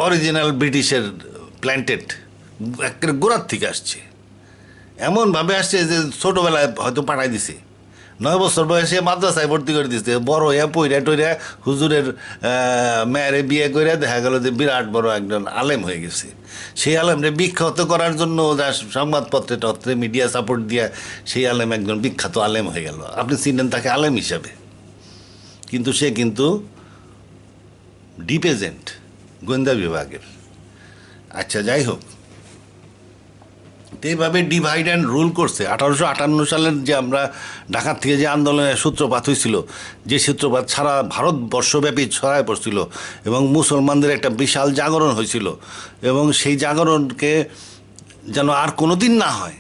[SPEAKER 1] অরিজিনাল ব্রিটিশের প্ল্যান্টেড, একেবারে গোড়ার থেকে আসছে, এমনভাবে আসছে যে ছোটোবেলায় হয়তো পাঠাই দিছে, 9 বছর বয়সে মাদ্রাসায় ভর্তি করে দিচ্ছে, বড় হইয়া পইরা টইরা হুজুরের মেয়েরে বিয়ে করে দেখা গেল যে বিরাট বড় একজন আলেম হয়ে গেছে। সেই আলেমরে বিখ্যাত করার জন্য সংবাদপত্রে টত্রে মিডিয়া সাপোর্ট দিয়া সেই আলেম একজন বিখ্যাত আলেম হয়ে গেল, আপনি চিনেন তাকে আলেম হিসাবে, কিন্তু সে কিন্তু ডিপ এজেন্ট গোয়েন্দা বিভাগের। আচ্ছা, যাই হোক, এইভাবে ডিভাইড অ্যান্ড রুল করছে। 1858 সালের যে আমরা ঢাকার থেকে যে আন্দোলনের সূত্রপাত হয়েছিল, যে সূত্রপাত সারা ভারতবর্ষব্যাপী ছড়ায় পড়ছিল এবং মুসলমানদের একটা বিশাল জাগরণ হয়েছিল, এবং সেই জাগরণকে যেন আর কোনো দিন না হয়,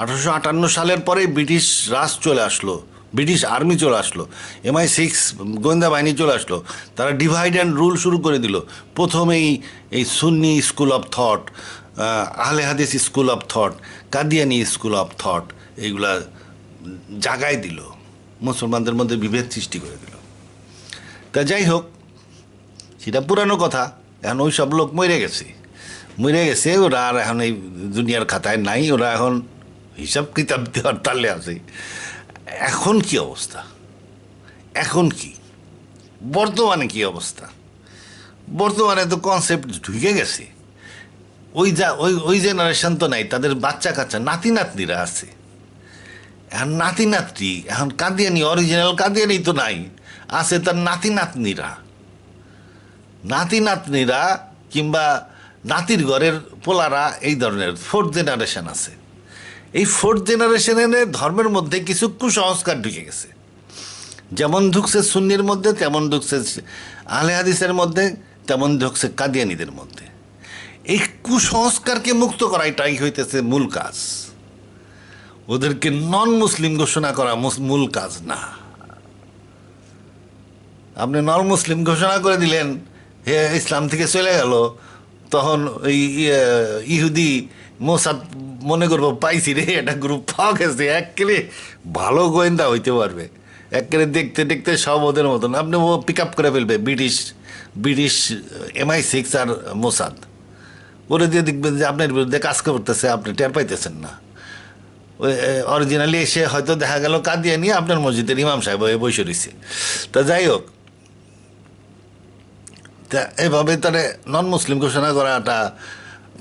[SPEAKER 1] 1858 সালের পরে ব্রিটিশ রাজ চলে আসলো, ব্রিটিশ আর্মি চলে আসলো, MI6 গোয়েন্দা বাহিনী চলে আসলো, তারা ডিভাইড অ্যান্ড রুল শুরু করে দিল। প্রথমেই এই সুন্নি স্কুল অফ থট, আহলে হাদিস school of thought, Qadiani school of thought, এইগুলা জাগায় দিল, মুসলমানদের মধ্যে বিভেদ সৃষ্টি করে দিল। তা যাই হোক, সেটা পুরানো কথা, এখন ওই সব লোক মরে গেছে, ওরা আর এখন এই দুনিয়ার খাতায় নাই, ওরা এখন হিসাব কিতাব দেওয়ার তালে আছে। এখন কি অবস্থা, এখন কি বর্তমানে কি অবস্থা? বর্তমানে তো কনসেপ্ট ঢুকে গেছে, ওই জেনারেশন তো নাই, তাদের বাচ্চা কাচ্চা নাতি নাতনিরা আছে। এখন নাতি নাতনি, এখন কাদিয়ানি অরিজিনাল কাদিয়ানি তো নাই, আছে তার নাতি নাতনিরা কিংবা নাতির ঘরের পোলারা, এই ধরনের 4th জেনারেশন আছে। এই 4th জেনারেশনের ধর্মের মধ্যে কিছু কুসংস্কার ঢুকে গেছে, যেমন ঢুকছে সুন্নির মধ্যে, তেমন ঢুকছে আহলে হাদিসের মধ্যে, তেমন ঢুকছে কাদিয়ানিদের মধ্যে। এই কুসংস্কারকে মুক্ত করা এটাই হইতেছে মূল কাজ, ওদেরকে নন মুসলিম ঘোষণা করা মূল কাজ না। আপনি নন মুসলিম ঘোষণা করে দিলেন, হে ইসলাম থেকে চলে গেল, তখন ওই ইহুদি মোসাদ মনে করবো পাইছি রে, একটা গ্রুপ পাওয়া গেছে, একেবারে ভালো গোয়েন্দা হইতে পারবে, একেবারে দেখতে দেখতে সব ওদের মতন, আপনি ও পিক আপ করে ফেলবে ব্রিটিশ MI6 আর মোসাদ, ওরে দিয়ে দেখবেন যে আপনার বিরুদ্ধে কাজ করতেছে, আপনি টের পাইতেছেন না। ওই অরিজিনালি এসে হয়তো দেখা গেল কাদিয়ানি আপনার মসজিদের ইমাম সাহেব হয়ে বসে রয়েছে। তা যাই হোক, তা এভাবে তারা নন মুসলিম ঘোষণা করাটা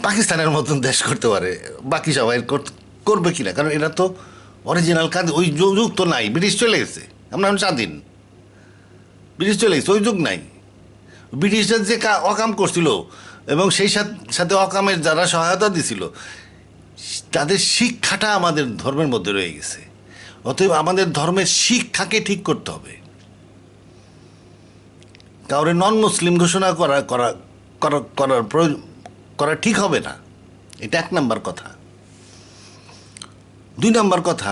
[SPEAKER 1] পাকিস্তানের মতন দেশ করতে পারে, বাকি সবাই করবে কিনা, কারণ এটা তো অরিজিনাল কাজ, ওই যুগ তো নাই, ব্রিটিশ চলে গেছে, আমরা এখন স্বাধীন, ব্রিটিশ চলে গেছে, ওই যুগ নাই। ব্রিটিশরা যে অকাম করছিল এবং সেই সাথে অকামের যারা সহায়তা দিছিল, তাদের শিক্ষাটা আমাদের ধর্মের মধ্যে রয়ে গেছে। অতএব আমাদের ধর্মের শিক্ষাকে ঠিক করতে হবে। কাউরে নন মুসলিম ঘোষণা করা ঠিক হবে না, এটা 1 নম্বর কথা। 2 নম্বর কথা,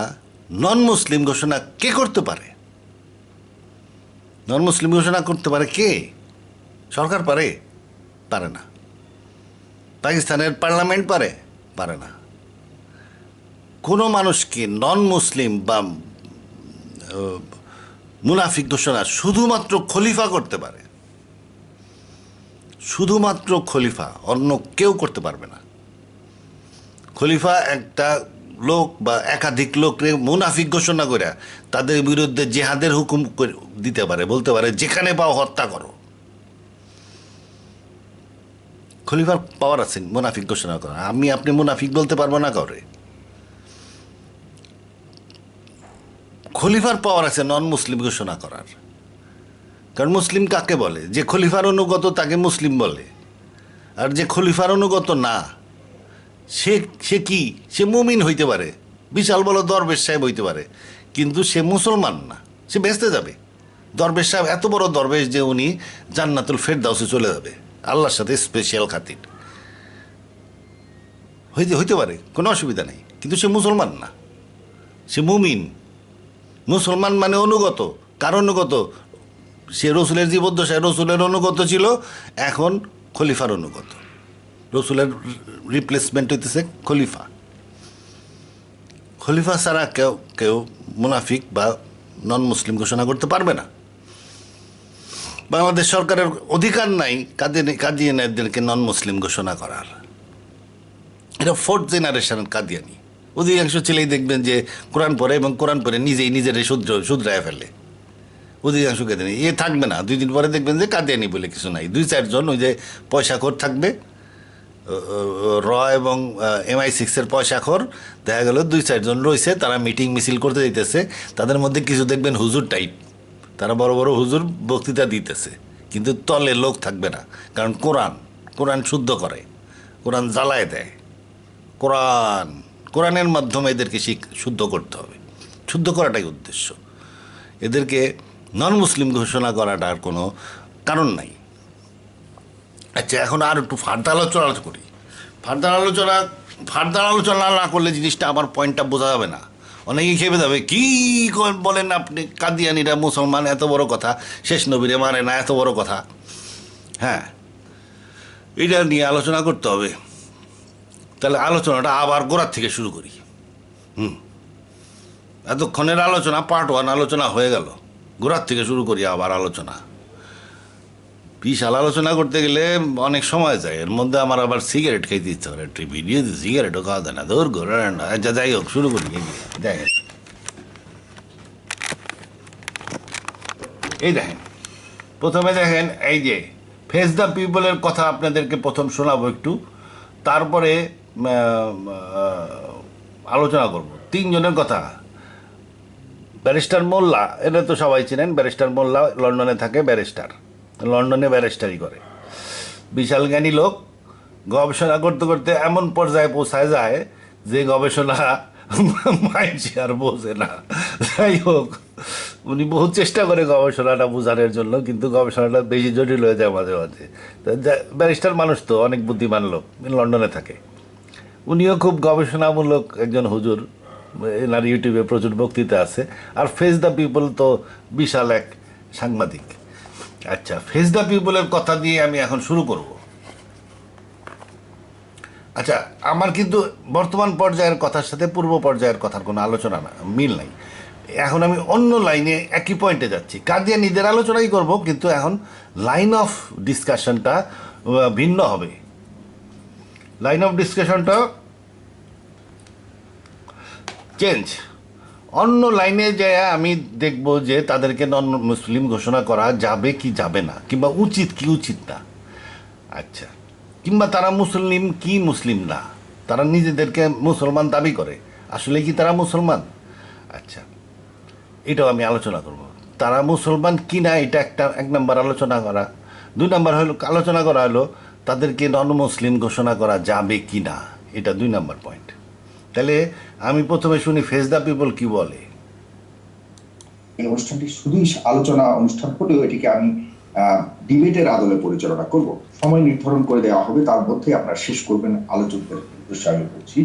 [SPEAKER 1] নন মুসলিম ঘোষণা কে করতে পারে? নন মুসলিম ঘোষণা করতে পারে কে? সরকার পারে না। পাকিস্তানের পার্লামেন্ট পারে না। কোনো মানুষকে নন মুসলিম বা মুনাফিক ঘোষণা শুধুমাত্র খলিফা করতে পারে, শুধুমাত্র খলিফা, অন্য কেউ করতে পারবে না। খলিফা একটা লোক বা একাধিক লোককে মুনাফিক ঘোষণা করে তাদের বিরুদ্ধে জেহাদের হুকুম দিতে পারে, বলতে পারে যেখানে পাও হত্যা করো। খলিফার পাওয়ার আছে মুনাফিক ঘোষণা করা, আপনি মুনাফিক বলতে পারবো না কাউরে। খলিফার পাওয়ার আছে নন মুসলিম ঘোষণা করার, কারণ মুসলিম কাকে বলে? যে খলিফার অনুগত তাকে মুসলিম বলে, আর যে খলিফার অনুগত না সে কি? সে মুমিন হইতে পারে, বিশাল বড় দরবেশ সাহেব হইতে পারে, কিন্তু সে মুসলমান না, সে বেঁচতে যাবে। দরবেশ সাহেব এত বড় দরবেশ যে উনি জান্নাতুল ফেরদাউসে চলে যাবে আল্লাহর সাথে স্পেশাল খাতির, হইতে পারে, কোনো অসুবিধা নেই, কিন্তু সে মুসলমান না, সে মুমিন। মুসলমান মানে অনুগত, কার অনুগত? সে রসুলের জীবদ্দশায় রসুলের অনুগত ছিল, এখন খলিফার অনুগত। রসুলের রিপ্লেসমেন্ট হইতেছে খলিফা। খলিফা ছাড়া কেউ কেউ মুনাফিক বা নন মুসলিম ঘোষণা করতে পারবে না। বাংলাদেশ সরকারের অধিকার নাই কাদিয়ানিদেরকে নন মুসলিম ঘোষণা করার। এটা ফোর্থ জেনারেশনের কাদিয়ানি। অধিকাংশ ছেলেই দেখবেন যে কোরআন পড়ে এবং কোরআন পড়ে নিজেই নিজের শুধরায় ফেলে। অধিকাংশ কাদিয়ানি থাকবে না, 2 দিন পরে দেখবেন যে কাদিয়ানি বলে কিছু নাই। 2-4 জন ওই যে পয়সাখোর থাকবে, এবং MI6-এর পয়সাখোর দেখা গেল 2-4 জন রয়েছে, তারা মিটিং মিছিল করতে দিতেছে। তাদের মধ্যে কিছু দেখবেন হুজুর টাইপ, তারা বড় বড় হুজুর বক্তৃতা দিতেছে, কিন্তু তলে লোক থাকবে না। কারণ কোরআন শুদ্ধ করে, কোরআন জ্বালায় দেয়। কোরআনের মাধ্যমে এদেরকে শুদ্ধ করতে হবে। শুদ্ধ করাটাই উদ্দেশ্য। এদেরকে নন মুসলিম ঘোষণা করাটার কোনো কারণ নাই। আচ্ছা, এখন আর একটু ফার্দার আলোচনা করি। ফার্দার আলোচনা না করলে জিনিসটা আমার পয়েন্টটা বোঝা যাবে না। অনেকেই খেপে যাবে, কী বলেন আপনি, কাদিয়ানিরা মুসলমান, এত বড় কথা, শেষ নবীরে মানে না, এত বড় কথা। হ্যাঁ, এটা নিয়ে আলোচনা করতে হবে। তাহলে আলোচনাটা আবার গোড়ার থেকে শুরু করি। এতক্ষণের আলোচনা পার্ট 1 আলোচনা হয়ে গেল, গোড়ার থেকে শুরু করি আবার আলোচনা। বিশাল আলোচনা করতে গেলে অনেক সময় যায়, এর মধ্যে আমার আবার সিগারেট খাইতে ইচ্ছে করে। ভিডিও সিগারেটও খাওয়া যায় না, দৌড় ঘোরা। আচ্ছা, যাই হোক, শুরু করি। দেখেন, এই দেখেন, প্রথমে দেখেন, এই যে ফেস দ্য পিপলের কথা আপনাদেরকে প্রথম শোনাবো একটু, তারপরে আলোচনা করব 3 জনের কথা। ব্যারিস্টার মোল্লা, এটা তো সবাই চেনেন। ব্যারিস্টার মোল্লা লন্ডনে থাকে, লন্ডনে ব্যারিস্টারি করে। বিশাল জ্ঞানী লোক। গবেষণা করতে করতে এমন পর্যায়ে পৌঁছায় যায় যে গবেষণা মাইনছে আর বোঝে না। যাই হোক, উনি বহু চেষ্টা করে গবেষণাটা বোঝানোর জন্য, কিন্তু গবেষণাটা বেশি জটিল হয়ে যায় মাঝে মাঝে। ব্যারিস্টার মানুষ তো অনেক বুদ্ধিমান লোক, লন্ডনে থাকে। উনিও খুব গবেষণামূলক একজন হুজুর, এনার ইউটিউবে প্রচুর বক্তৃতা আছে। আর ফেস দ্য পিপল তো বিশাল এক সাংবাদিক। আচ্ছা, ফেস দ্য পিপলের কথা দিয়ে আমি এখন শুরু করব। আচ্ছা, আমার কিন্তু বর্তমান পর্যায়ের কথার সাথে পূর্ব পর্যায়ের কথার কোনো আলোচনা না, মিল নাই। এখন আমি অন্য লাইনে একই পয়েন্টে যাচ্ছি। কাদিয়ানিদের আলোচনাই করব, কিন্তু এখন লাইন অফ ডিসকাশনটা ভিন্ন হবে। লাইন অফ ডিসকাশনটা চেঞ্জ। অন্য লাইনে যায় আমি দেখব যে তাদেরকে নন মুসলিম ঘোষণা করা যাবে কি যাবে না, কিংবা উচিত কি উচিত না। আচ্ছা, কিংবা তারা মুসলিম কি মুসলিম না, তারা নিজেদেরকে মুসলমান দাবি করে, আসলে কি তারা মুসলমান? আচ্ছা, এটাও আমি আলোচনা করব। তারা মুসলমান কি না, এটা এক নম্বর আলোচনা করা। 2 নম্বর আলোচনা করা হলো তাদেরকে নন মুসলিম ঘোষণা করা যাবে কি না, এটা 2 নম্বর পয়েন্ট। তাহলে আমি প্রথমে শুনি ফেস দ্য পিপল কি বলে।
[SPEAKER 2] এই অনুষ্ঠানটি শুধুই আলোচনা অনুষ্ঠান হলেও এটিকে আমি ডিবেটের আদলে পরিচালনা করব। সময় নির্ধারণ করে দেওয়া হবে, তার মধ্যে আপনারা শেষ করবেন আলোচকদের উদ্দেশ্যে আমি বলছি।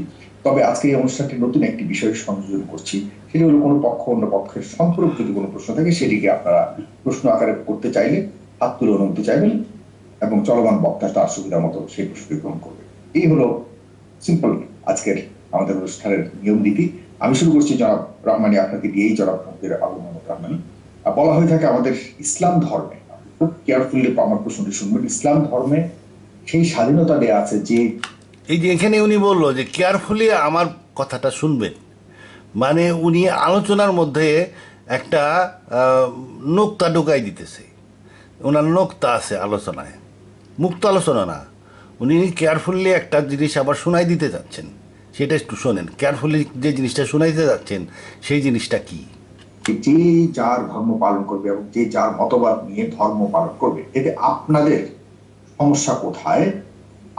[SPEAKER 2] তবে আজকে এই অনুষ্ঠানটি নতুন একটি বিষয় সংযোজন করছি, সেটি হলো কোনো পক্ষ অন্য পক্ষের সম্পর্ক যদি কোনো প্রশ্ন থাকে সেটিকে আপনারা প্রশ্ন আকারে করতে চাইলে হাত তুলে অনুমতি চাইবেন এবং চলমান বক্তা তার সুবিধা মতো সেই প্রশ্নটি গ্রহণ করবে। এই হলো সিম্পল আজকের আমাদের অনুষ্ঠানের নিয়ম নীতি। আমি শুরু করছি জনাব রহমানী, আপনাকে দিয়েই জনাব আবু মোহাম্মদ রহমানী। বলা হয়ে থাকে আমাদের ইসলাম ধর্মে, খুব কেয়ারফুলি আমার প্রশ্নটি শুনবেন, ইসলাম ধর্মে সেই স্বাধীনতা দেয়া আছে যে,
[SPEAKER 1] এই যে এখানে উনি বললো যে কেয়ারফুলি আমার কথাটা শুনবেন, মানে উনি আলোচনার মধ্যে একটা নোক্তা ঢুকাই দিতেছে। ওনার নোক্তা আছে আলোচনায়, মুক্ত আলোচনা না। উনি কেয়ারফুলি একটা জিনিস আবার শোনাই দিতে যাচ্ছেন, সেটা একটু শোনেন। কেয়ারফুলি যে জিনিসটা শোনাইতে যাচ্ছেন সেই জিনিসটা কি?
[SPEAKER 2] যে যার ধর্ম পালন করবে এবং যে যার মতবাদ নিয়ে ধর্ম পালন করবে, এতে আপনাদের সমস্যা কোথায়?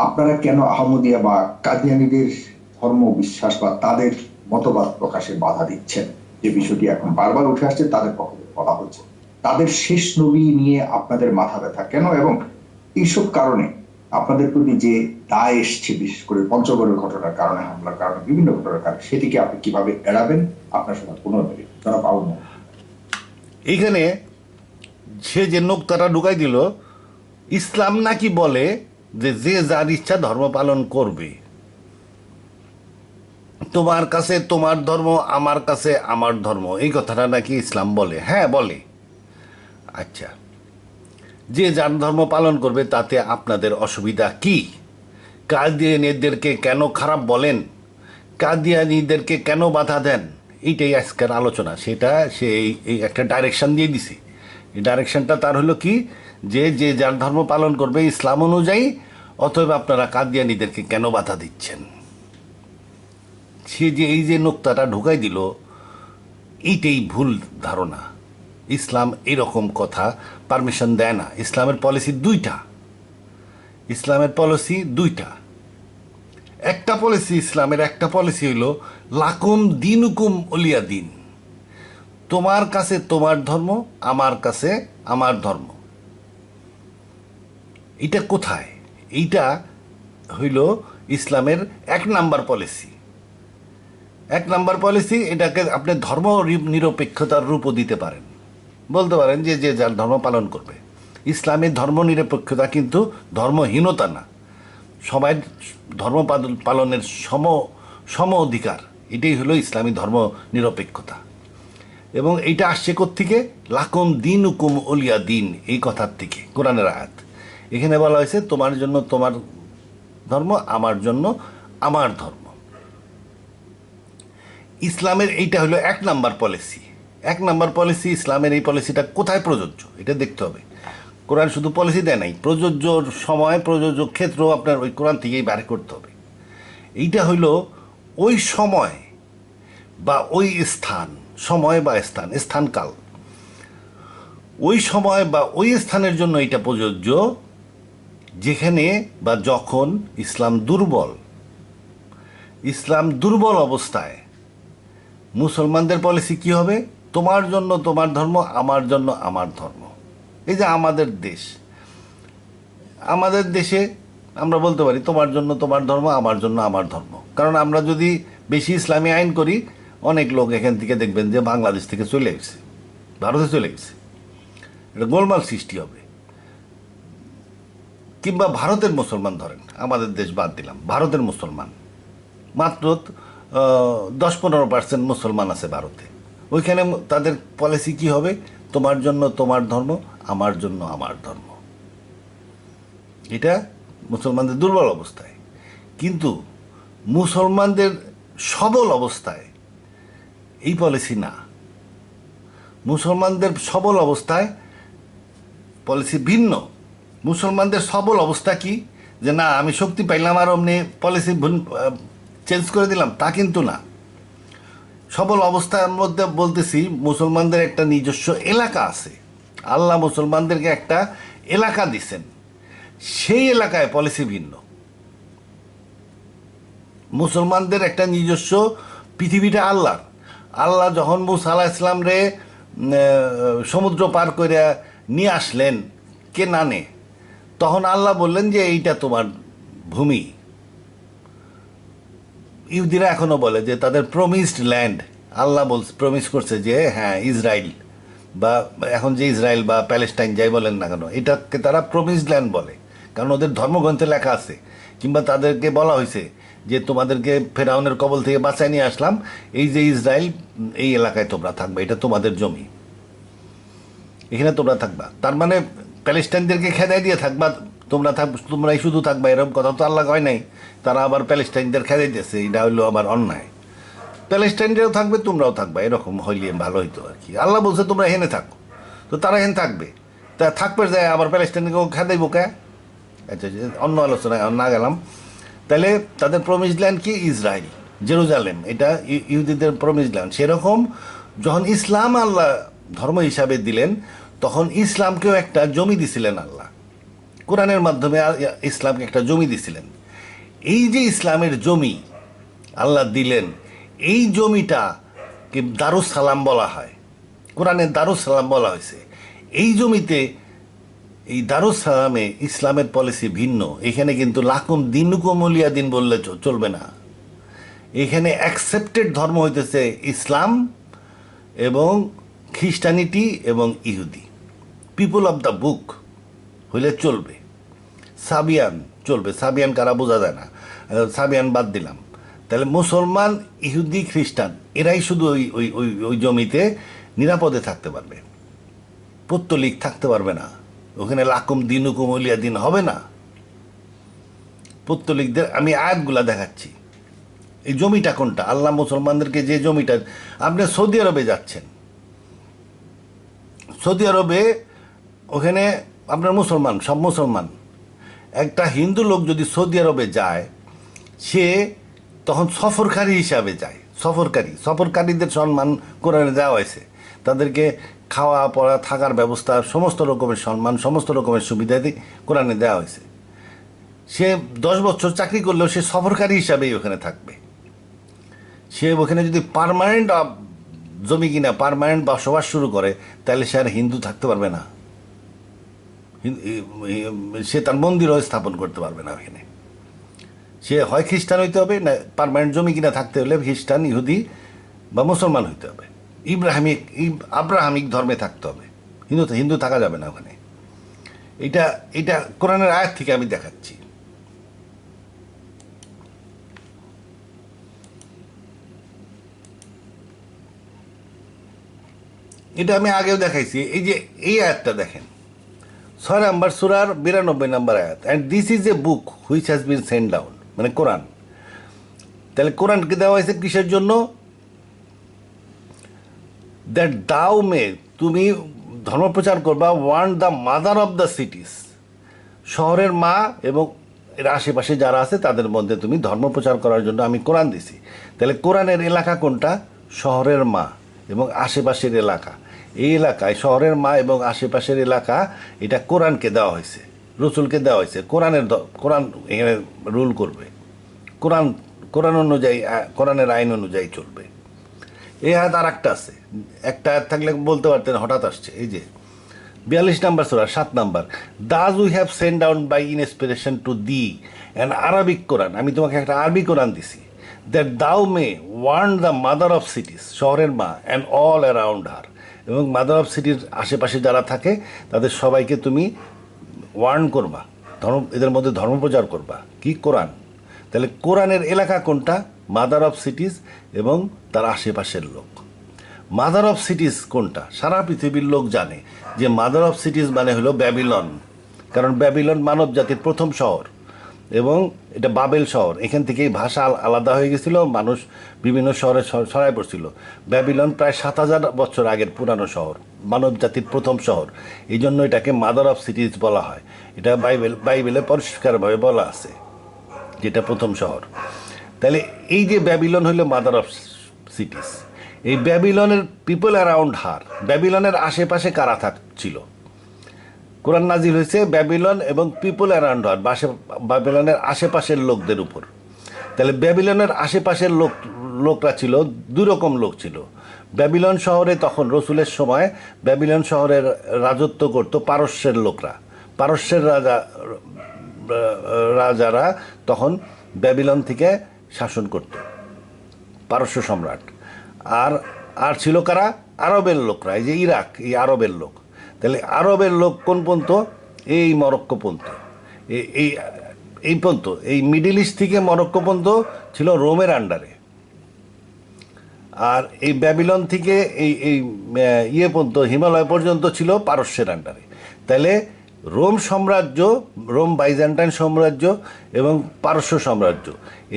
[SPEAKER 2] আপনারা কেন আহমদিয়া বা কাদিয়ানীদের ধর্ম বিশ্বাস বা তাদের মতবাদ প্রকাশে বাধা দিচ্ছেন? যে বিষয়টি এখন বারবার উঠে আসছে, তাদের পক্ষে বলা হচ্ছে তাদের শেষ নবী নিয়ে আপনাদের মাথা ব্যথা কেন, এবং এইসব কারণে আপনাদের প্রতি যে দায় এসছে, বিশেষ করে পঞ্চগড়ের ঘটনার কারণে, হামলার কারণে, বিভিন্ন ঘটনার কারণে, সেটিকে আপনি কিভাবে এড়াবেন? আপনার সময় পুনর তারা পাবো না।
[SPEAKER 1] এইখানে সে যে নোক্তাটা ঢুকাই দিল, ইসলাম নাকি বলে যে যে যার ইচ্ছা ধর্ম পালন করবে। তোমার কাছে তোমার ধর্ম, আমার কাছে আমার ধর্ম, এই কথাটা নাকি ইসলাম বলে? হ্যাঁ বলে। আচ্ছা, যে যার ধর্ম পালন করবে তাতে আপনাদের অসুবিধা কি? কাদিয়ানীদেরকে কেন খারাপ বলেন? কাদিয়ানীদেরকে কেন বাধা দেন? এইটাই আজকের আলোচনা। সেটা সে এই একটা ডাইরেকশন দিয়ে দিছে। এই ডাইরেকশনটা তার হলো কি, যে যে যার ধর্ম পালন করবে ইসলাম অনুযায়ী, অতএব আপনারা কাদিয়ানীদেরকে কেন বাধা দিচ্ছেন? সে যে এই যে নোক্তাটা ঢুকাই দিল, এইটাই ভুল ধারণা। ইসলাম এরকম কথা পারমিশন দেয় না। ইসলামের পলিসি দুইটা। ইসলামের পলিসি দুইটা। একটা পলিসি, ইসলামের একটা পলিসি হইল লাকুম দিনুকুম ওলিয়া দিন। তোমার কাছে তোমার ধর্ম, আমার কাছে আমার ধর্ম। এটা কোথায়? এইটা হইল ইসলামের 1 নাম্বার পলিসি। 1 number policy. এটাকে আপনি ধর্ম নিরপেক্ষতার রূপও দিতে পারেন। বলতে পারেন যে যে যার ধর্ম পালন করবে। ইসলামের ধর্ম নিরপেক্ষতা কিন্তু ধর্মহীনতা না। সবাই ধর্ম পালনের সম অধিকার, এটাই হলো ইসলামী ধর্ম নিরপেক্ষতা। এবং এইটা আসছে কোত্থেকে? লাকুম দিন উকুম ওলিয়া দিন, এই কথার থেকে, কোরআনের আয়াত। এখানে বলা হয়েছে তোমার জন্য তোমার ধর্ম, আমার জন্য আমার ধর্ম। ইসলামের এইটা হলো 1 নাম্বার পলিসি। 1 number policy. ইসলামের এই পলিসিটা কোথায় প্রযোজ্য এটা দেখতে হবে। কোরআন শুধু পলিসি দেয় নাই, প্রযোজ্য সময়, প্রযোজ্য ক্ষেত্র আপনার ওই কোরআন থেকেই বের করতে হবে। এইটা হইল ওই সময় বা ওই স্থান, সময় বা স্থান, স্থানকাল, ওই সময় বা ওই স্থানের জন্য এটা প্রযোজ্য যেখানে বা যখন ইসলাম দুর্বল। ইসলাম দুর্বল অবস্থায় মুসলমানদের পলিসি কি হবে? তোমার জন্য তোমার ধর্ম, আমার জন্য আমার ধর্ম। এই যে আমাদের দেশ, আমাদের দেশে আমরা বলতে পারি তোমার জন্য তোমার ধর্ম, আমার জন্য আমার ধর্ম। কারণ আমরা যদি বেশি ইসলামী আইন করি, অনেক লোক এখান থেকে দেখবেন যে বাংলাদেশ থেকে চলে গেছে, ভারতে চলে গেছে। এটা গোলমাল সৃষ্টি হবে। কিংবা ভারতের মুসলমান ধরেন, আমাদের দেশ বাদ দিলাম, ভারতের মুসলমান মাত্র 10-15% মুসলমান আছে ভারতে। ওইখানে তাদের পলিসি কি হবে? তোমার জন্য তোমার ধর্ম, আমার জন্য আমার ধর্ম। এটা মুসলমানদের দুর্বল অবস্থায়। কিন্তু মুসলমানদের সবল অবস্থায় এই পলিসি না। মুসলমানদের সবল অবস্থায় পলিসি ভিন্ন। মুসলমানদের সবল অবস্থা কি? যে না আমি শক্তি পাইলাম আর অমনি পলিসি চেঞ্জ করে দিলাম, তা কিন্তু না। সবল অবস্থার মধ্যে বলতেছি মুসলমানদের একটা নিজস্ব এলাকা আছে। আল্লাহ মুসলমানদেরকে একটা এলাকা দিছেন, সেই এলাকায় পলিসি ভিন্ন। মুসলমানদের একটা নিজস্ব, পৃথিবীটা আল্লাহর। আল্লাহ যখন মুসা আলাইহিস সালাম রে সমুদ্র পার করে নিয়ে আসলেন কেনানে, তখন আল্লাহ বললেন যে এইটা তোমার ভূমি। ইহুদিরা এখনো বলে যে তাদের প্রমিসড ল্যান্ড, আল্লাহ প্রমিস করছে যে হ্যাঁ ইসরায়েল, বা এখন যে ইসরায়েল বা প্যালেস্টাইন যাই বলেন না কেন, এটাকে তারা প্রমিসড ল্যান্ড বলে। কারণ ওদের ধর্মগ্রন্থে লেখা আছে, কিংবা তাদেরকে বলা হয়েছে যে তোমাদেরকে ফেরাউনের কবল থেকে বাঁচায় নিয়ে আসলাম, এই যে ইসরায়েল, এই এলাকায় তোমরা থাকবে, এটা তোমাদের জমি, এখানে তোমরা থাকবা। তার মানে প্যালেস্টাইনদেরকে খেদাই দিয়ে থাকবা, তোমরাই শুধু থাকবা, এরকম কথা তো আল্লাহ কয় নাই। তারা আবার প্যালেস্টাইনদের খেদাই দিয়েছে, এটা হইলো আবার অন্যায়। প্যালেস্টাইনরাও থাকবে, তোমরাও থাকবা, এরকম হইলে ভালো হইতো আর কি। আল্লাহ বলছে তোমরা এখানে থাকো, তো তারা এখানে থাকবে। তা থাকবে যায় আবার প্যালেস্টাইনকেও খেদাইব কে? আচ্ছা, অন্য আলোচনায় না গেলাম। তাহলে তাদের প্রমিস ল্যান্ড কি? ইসরায়েল, জেরুজালেম, এটা ইহুদিদের প্রমিস ল্যান্ড। সেরকম যখন ইসলাম আল্লাহ ধর্ম হিসাবে দিলেন, তখন ইসলামকেও একটা জমি দিছিলেন আল্লাহ। কোরআনের মাধ্যমে ইসলামকে একটা জমি দিছিলেন। এই যে ইসলামের জমি আল্লাহ দিলেন, এই জমিটাকে দারুস সালাম বলা হয়। কোরআনে দারুস সালাম বলা হয়েছে। এই জমিতে, এই দারুস সালামে ইসলামের পলিসি ভিন্ন। এখানে কিন্তু লাকুম দিনুকুম ওলিয়া দিন বললে চলবে না। এখানে অ্যাকসেপ্টেড ধর্ম হইতেছে ইসলাম এবং খ্রিস্টানিটি এবং ইহুদি। পিপল অফ দ্য বুক হইলে চলবে। সাবিয়ান চলবে। সাবিয়ান কারা বোঝা যায় না, সাবিয়ান বাদ দিলাম। তাহলে মুসলমান, ইহুদি, খ্রিস্টান এরাই শুধু ওই ওই ওই ওই জমিতে নিরাপদে থাকতে পারবে, পত্তলিক থাকতে পারবে না। ওখানে লাকুম দিনুকুম ওলিয়া দিন হবে না। পত্তলিকদের আমি আয়াতগুলা দেখাচ্ছি। এই জমিটা কোনটা? আল্লাহ মুসলমানদেরকে যে জমিটা, আপনি সৌদি আরবে যাচ্ছেন, সৌদি আরবে ওখানে আপনার মুসলমান, সব মুসলমান। একটা হিন্দু লোক যদি সৌদি আরবে যায়, সে তখন সফরকারী হিসাবে যায়। সফরকারীদের সম্মান কোরআনে দেওয়া হয়েছে। তাদেরকে খাওয়া পড়া থাকার ব্যবস্থা, সমস্ত রকমের সম্মান, সমস্ত রকমের সুবিধা কোরআনে দেওয়া হয়েছে। সে 10 বছর চাকরি করলেও সে সফরকারী হিসাবেই ওখানে থাকবে। সে ওখানে যদি পার্মানেন্ট জমি কিনা পার্মানেন্ট বসবাস শুরু করে, তাহলে সে আর হিন্দু থাকতে পারবে না। সে তার মন্দিরও স্থাপন করতে পারবে না ওখানে। সে হয় খ্রিস্টান হইতে হবে, না পার্মানেন্ট জমি কিনা থাকতে হলে খ্রিস্টান, ইহুদি বা মুসলমান হইতে হবে, আব্রাহামিক ধর্মে থাকতে হবে। হিন্দু থাকা যাবে না ওখানে। এটা কোরআনের আয়াত থেকে আমি দেখাচ্ছি। এটা আমি আগেও দেখাইছি। এই যে এই আয়াতটা দেখেন, 6 নম্বর সূরার 92 নম্বর আয়াত, and this is a book which has been send down, মানে কোরআন। তাহলে কোরআনকে দেওয়া হয়েছে কিসের জন্য? দ্যাট দাও মে, তুমি ধর্মপ্রচার করবা, want the mother of the cities, শহরের মা এবং এর আশেপাশে যারা আছে তাদের মধ্যে তুমি ধর্মপ্রচার করার জন্য আমি কোরআন দিছি। তাহলে কোরআনের এলাকা কোনটা? শহরের মা এবং আশেপাশের এলাকা। এই এলাকায় শহরের মা এবং আশেপাশের এলাকা, এটা কোরআনকে দেওয়া হয়েছে, রসুলকে দেওয়া হয়েছে। কোরআন এখানে রুল করবে, কোরআন অনুযায়ী, কোরআনের আইন অনুযায়ী চলবে। এই আয়াত আর একটা আছে, একটা আয়াত থাকলে বলতে পারতেন, হঠাৎ আসছে। এই যে 42 নম্বর সূরা 7 নম্বর, thus we have send down by inspiration to the an Arabic Quran, আমি তোমাকে একটা আরবি কোরআন দিছি। That thou may warn the mother of cities, শহরের মা, অ্যান্ড অল অ্যারাউন্ড হার, এবং মাদার অফ সিটির আশেপাশে যারা থাকে তাদের সবাইকে তুমি ওয়ার্ন করবা, এদের মধ্যে ধর্মপ্রচার করবা। কি? কোরআন। তাহলে কোরআনের এলাকা কোনটা? মাদার অফ সিটিজ এবং তার আশেপাশের লোক। মাদার অফ সিটিজ কোনটা? সারা পৃথিবীর লোক জানে যে মাদার অফ সিটিজ মানে হলো ব্যাবিলন, কারণ ব্যাবিলন মানব জাতির প্রথম শহর এবং এটা বাবেল শহর। এখান থেকেই ভাষা আলাদা হয়ে গেছিল, মানুষ বিভিন্ন শহরে ছড়ায় পড়ছিল। ব্যাবিলন প্রায় 7000 বছর আগের পুরানো শহর, মানব জাতির প্রথম শহর। এই জন্য এটাকে মাদার অফ সিটিজ বলা হয়। এটা বাইবেলে পরিষ্কারভাবে বলা আছে যেটা প্রথম শহর। তাহলে এই যে ব্যাবিলন হইল মাদার অফ সিটিস, এই ব্যাবিলনের পিপল অ্যারাউন্ড হার, ব্যাবিলনের আশেপাশে কারা ছিল? কোরআন নাজিল হয়েছে ব্যাবিলন এবং পিপল অ্যারাউন্ড হার, ব্যাবিলনের আশেপাশের লোকদের উপর। তাহলে ব্যাবিলনের আশেপাশের লোকরা ছিল, দুই রকম লোক ছিল। ব্যাবিলন শহরে তখন রসুলের সময় ব্যাবিলন শহরের রাজত্ব করত পারস্যের লোকরা। পারস্যের রাজারা তখন ব্যাবিলন থেকে শাসন করত, পারস্য সম্রাট। আর ছিল কারা? আরবের লোকরা, এই যে ইরাক, এই আরবের লোক। তাহলে আরবের লোক কোন পন্থ? এই মরক্কো পন্থ, এই পন্থ, এই মিডিল ইস্ট থেকে মরক্কো পন্থ ছিল রোমের আন্ডারে। আর এই ব্যাবিলন থেকে এই পর্যন্ত, হিমালয় পর্যন্ত ছিল পারস্যের আন্ডারে। তাহলে রোম সাম্রাজ্য, রোম বাইজেন্টাইন সাম্রাজ্য এবং পারস্য সাম্রাজ্য,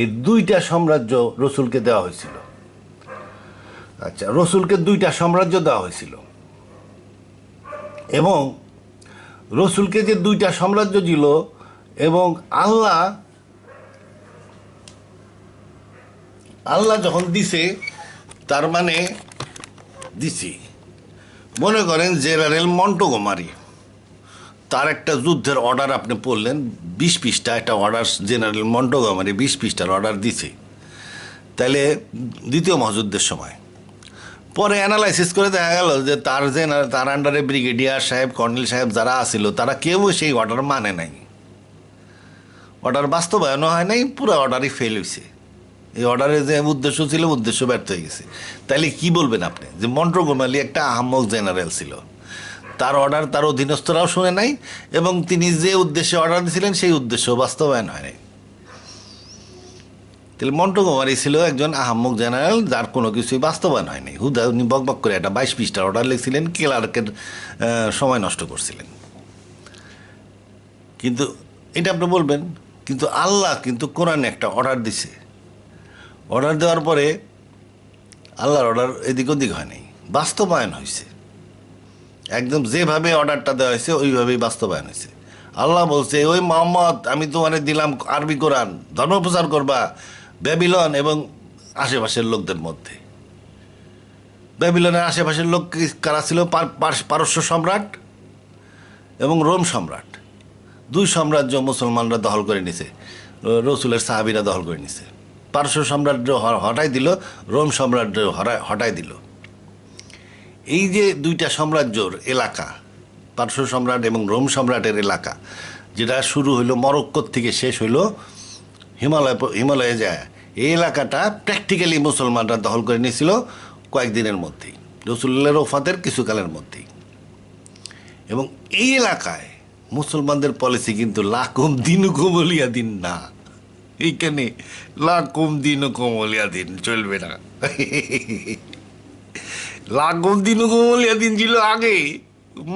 [SPEAKER 1] এই দুইটা সাম্রাজ্য রসুলকে দেওয়া হয়েছিল। আচ্ছা, রসুলকে দুইটা সাম্রাজ্য দেওয়া হয়েছিল এবং রসুলকে যে দুইটা সাম্রাজ্য ছিল, এবং আল্লাহ যখন দিছে, তার মানে দিছি, মনে করেন জেনারেল মন্টোগোমারি, তার একটা যুদ্ধের অর্ডার আপনি পড়লেন, 20 পৃষ্ঠা একটা অর্ডার, জেনারেল মন্টোগোমারি 20 পৃষ্ঠার অর্ডার দিছে। তাহলে দ্বিতীয় মহাযুদ্ধের সময় পরে অ্যানালাইসিস করে দেখা গেল যে তার আন্ডারে ব্রিগেডিয়ার সাহেব, কর্নেল সাহেব যারা আসিল, তারা কেউ সেই অর্ডার মানে নাই, অর্ডার বাস্তবায়নও হয় নাই, পুরো অর্ডারই ফেল হয়েছে। এই অর্ডারের যে উদ্দেশ্য ছিল, উদ্দেশ্য ব্যর্থ হয়ে গেছে। তাইলে কি বলবেন আপনি যে মন্টোগোমারি একটা আহাম্মক জেনারেল ছিল, তার অর্ডার তার অধীনস্থরাও শুনে নাই এবং তিনি যে উদ্দেশ্যে অর্ডার দিয়েছিলেন সেই উদ্দেশ্য বাস্তবায়ন হয় নাই। তাহলে মন্টু কুমারী ছিল একজন আহাম্মক জেনারেল, যার কোনো কিছুই বাস্তবায়ন হয়নি। হুদা উনি বকবক করে একটা 22 পৃষ্ঠার অর্ডার লিখছিলেন, ক্লার্কের সময় নষ্ট করছিলেন। কিন্তু এটা আপনি বলবেন, কিন্তু আল্লাহ কিন্তু কোরআনে একটা অর্ডার দিছে। অর্ডার দেওয়ার পরে আল্লাহর অর্ডার এদিক ওদিক হয় নাই, বাস্তবায়ন হয়েছে। একদম যেভাবে অর্ডারটা দেওয়া হয়েছে ওইভাবেই বাস্তবায়ন হয়েছে। আল্লাহ বলছে, ওই মোহাম্মদ আমি তোমারে দিলাম আরবি কোরআন, ধর্ম প্রচার করবা ব্যাবিলন এবং আশেপাশের লোকদের মধ্যে। ব্যাবিলনের আশেপাশের লোক কারা ছিল? পারস্য সম্রাট এবং রোম সম্রাট। দুই সাম্রাজ্য মুসলমানরা দখল করে নিছে, রসুলের সাহাবিরা দখল করে নিছে। পারস্য সাম্রাজ্য হটাই দিল, রোম সাম্রাজ্য হটাই দিল। এই যে দুইটা সাম্রাজ্যর এলাকা, পারস্য সম্রাট এবং রোম সম্রাটের এলাকা, যেটা শুরু হইল মরক্কোর থেকে শেষ হইল হিমালয়ে যায়, এই এলাকাটা প্র্যাকটিক্যালি মুসলমানরা দখল করে নিয়েছিল কয়েকদিনের মধ্যেই, রসুলের ওফাতের কিছুকালের মধ্যেই। এবং এই এলাকায় মুসলমানদের পলিসি কিন্তু লাকুম দিনুকুম ওলিয়া দিন না, এইখানে লাকুম দিনুকুম ওলিয়া দিন চলবে না। লাকুম দিনুকুম ওলিয়া দিন ছিল আগে